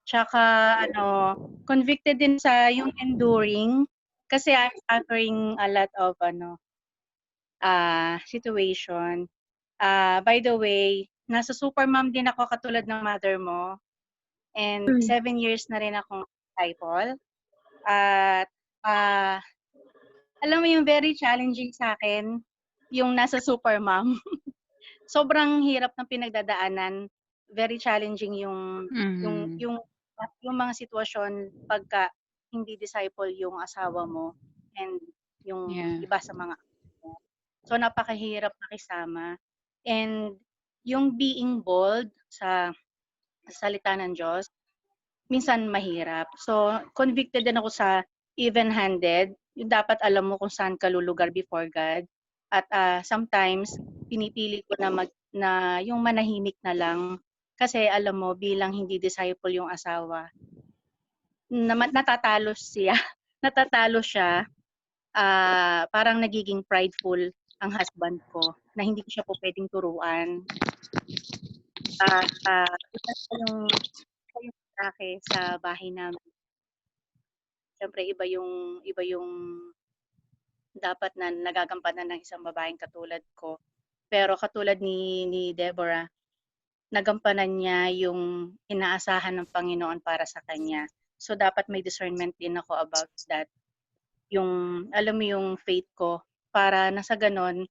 H: Tsaka, convicted din sa yung enduring. Kasi I'm suffering a lot of, situation. By the way, nasa supermom din ako katulad ng mother mo. And 7 years na rin akong disciple. At alam mo yung very challenging sa akin, yung nasa supermom. Sobrang hirap ng pinagdadaanan. Very challenging yung mga sitwasyon pagka hindi disciple yung asawa mo and yung iba sa mga mo. So napakahirap makisama. And yung being bold sa salita ng Diyos, minsan mahirap. So convicted din ako sa even-handed. Yung dapat alam mo kung saan ka lulugar before God. At sometimes pinipili ko na yung manahimik na lang kasi alam mo bilang hindi disciple yung asawa, natatalo siya. Natatalo siya. Parang nagiging prideful ang husband ko na hindi ko siya po pwedeng turuan. Iba yung lalaki sa bahay namin. Siyempre iba yung dapat na nagagampanan ng isang babaeng katulad ko. Pero katulad ni Deborah, nagampanan niya yung inaasahan ng Panginoon para sa kanya. So dapat may discernment din ako about that. Yung alam mo yung faith ko para na sa ganon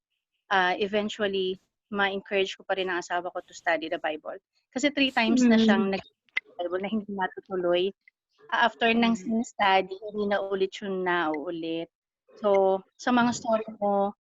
H: eventually ma-encourage ko pa rin ang asawa ko to study the Bible. Kasi 3 times na siyang nag-Bible na hindi matutuloy. After ng sin-study, hindi na ulit yung nauulit. So, sa mga story mo,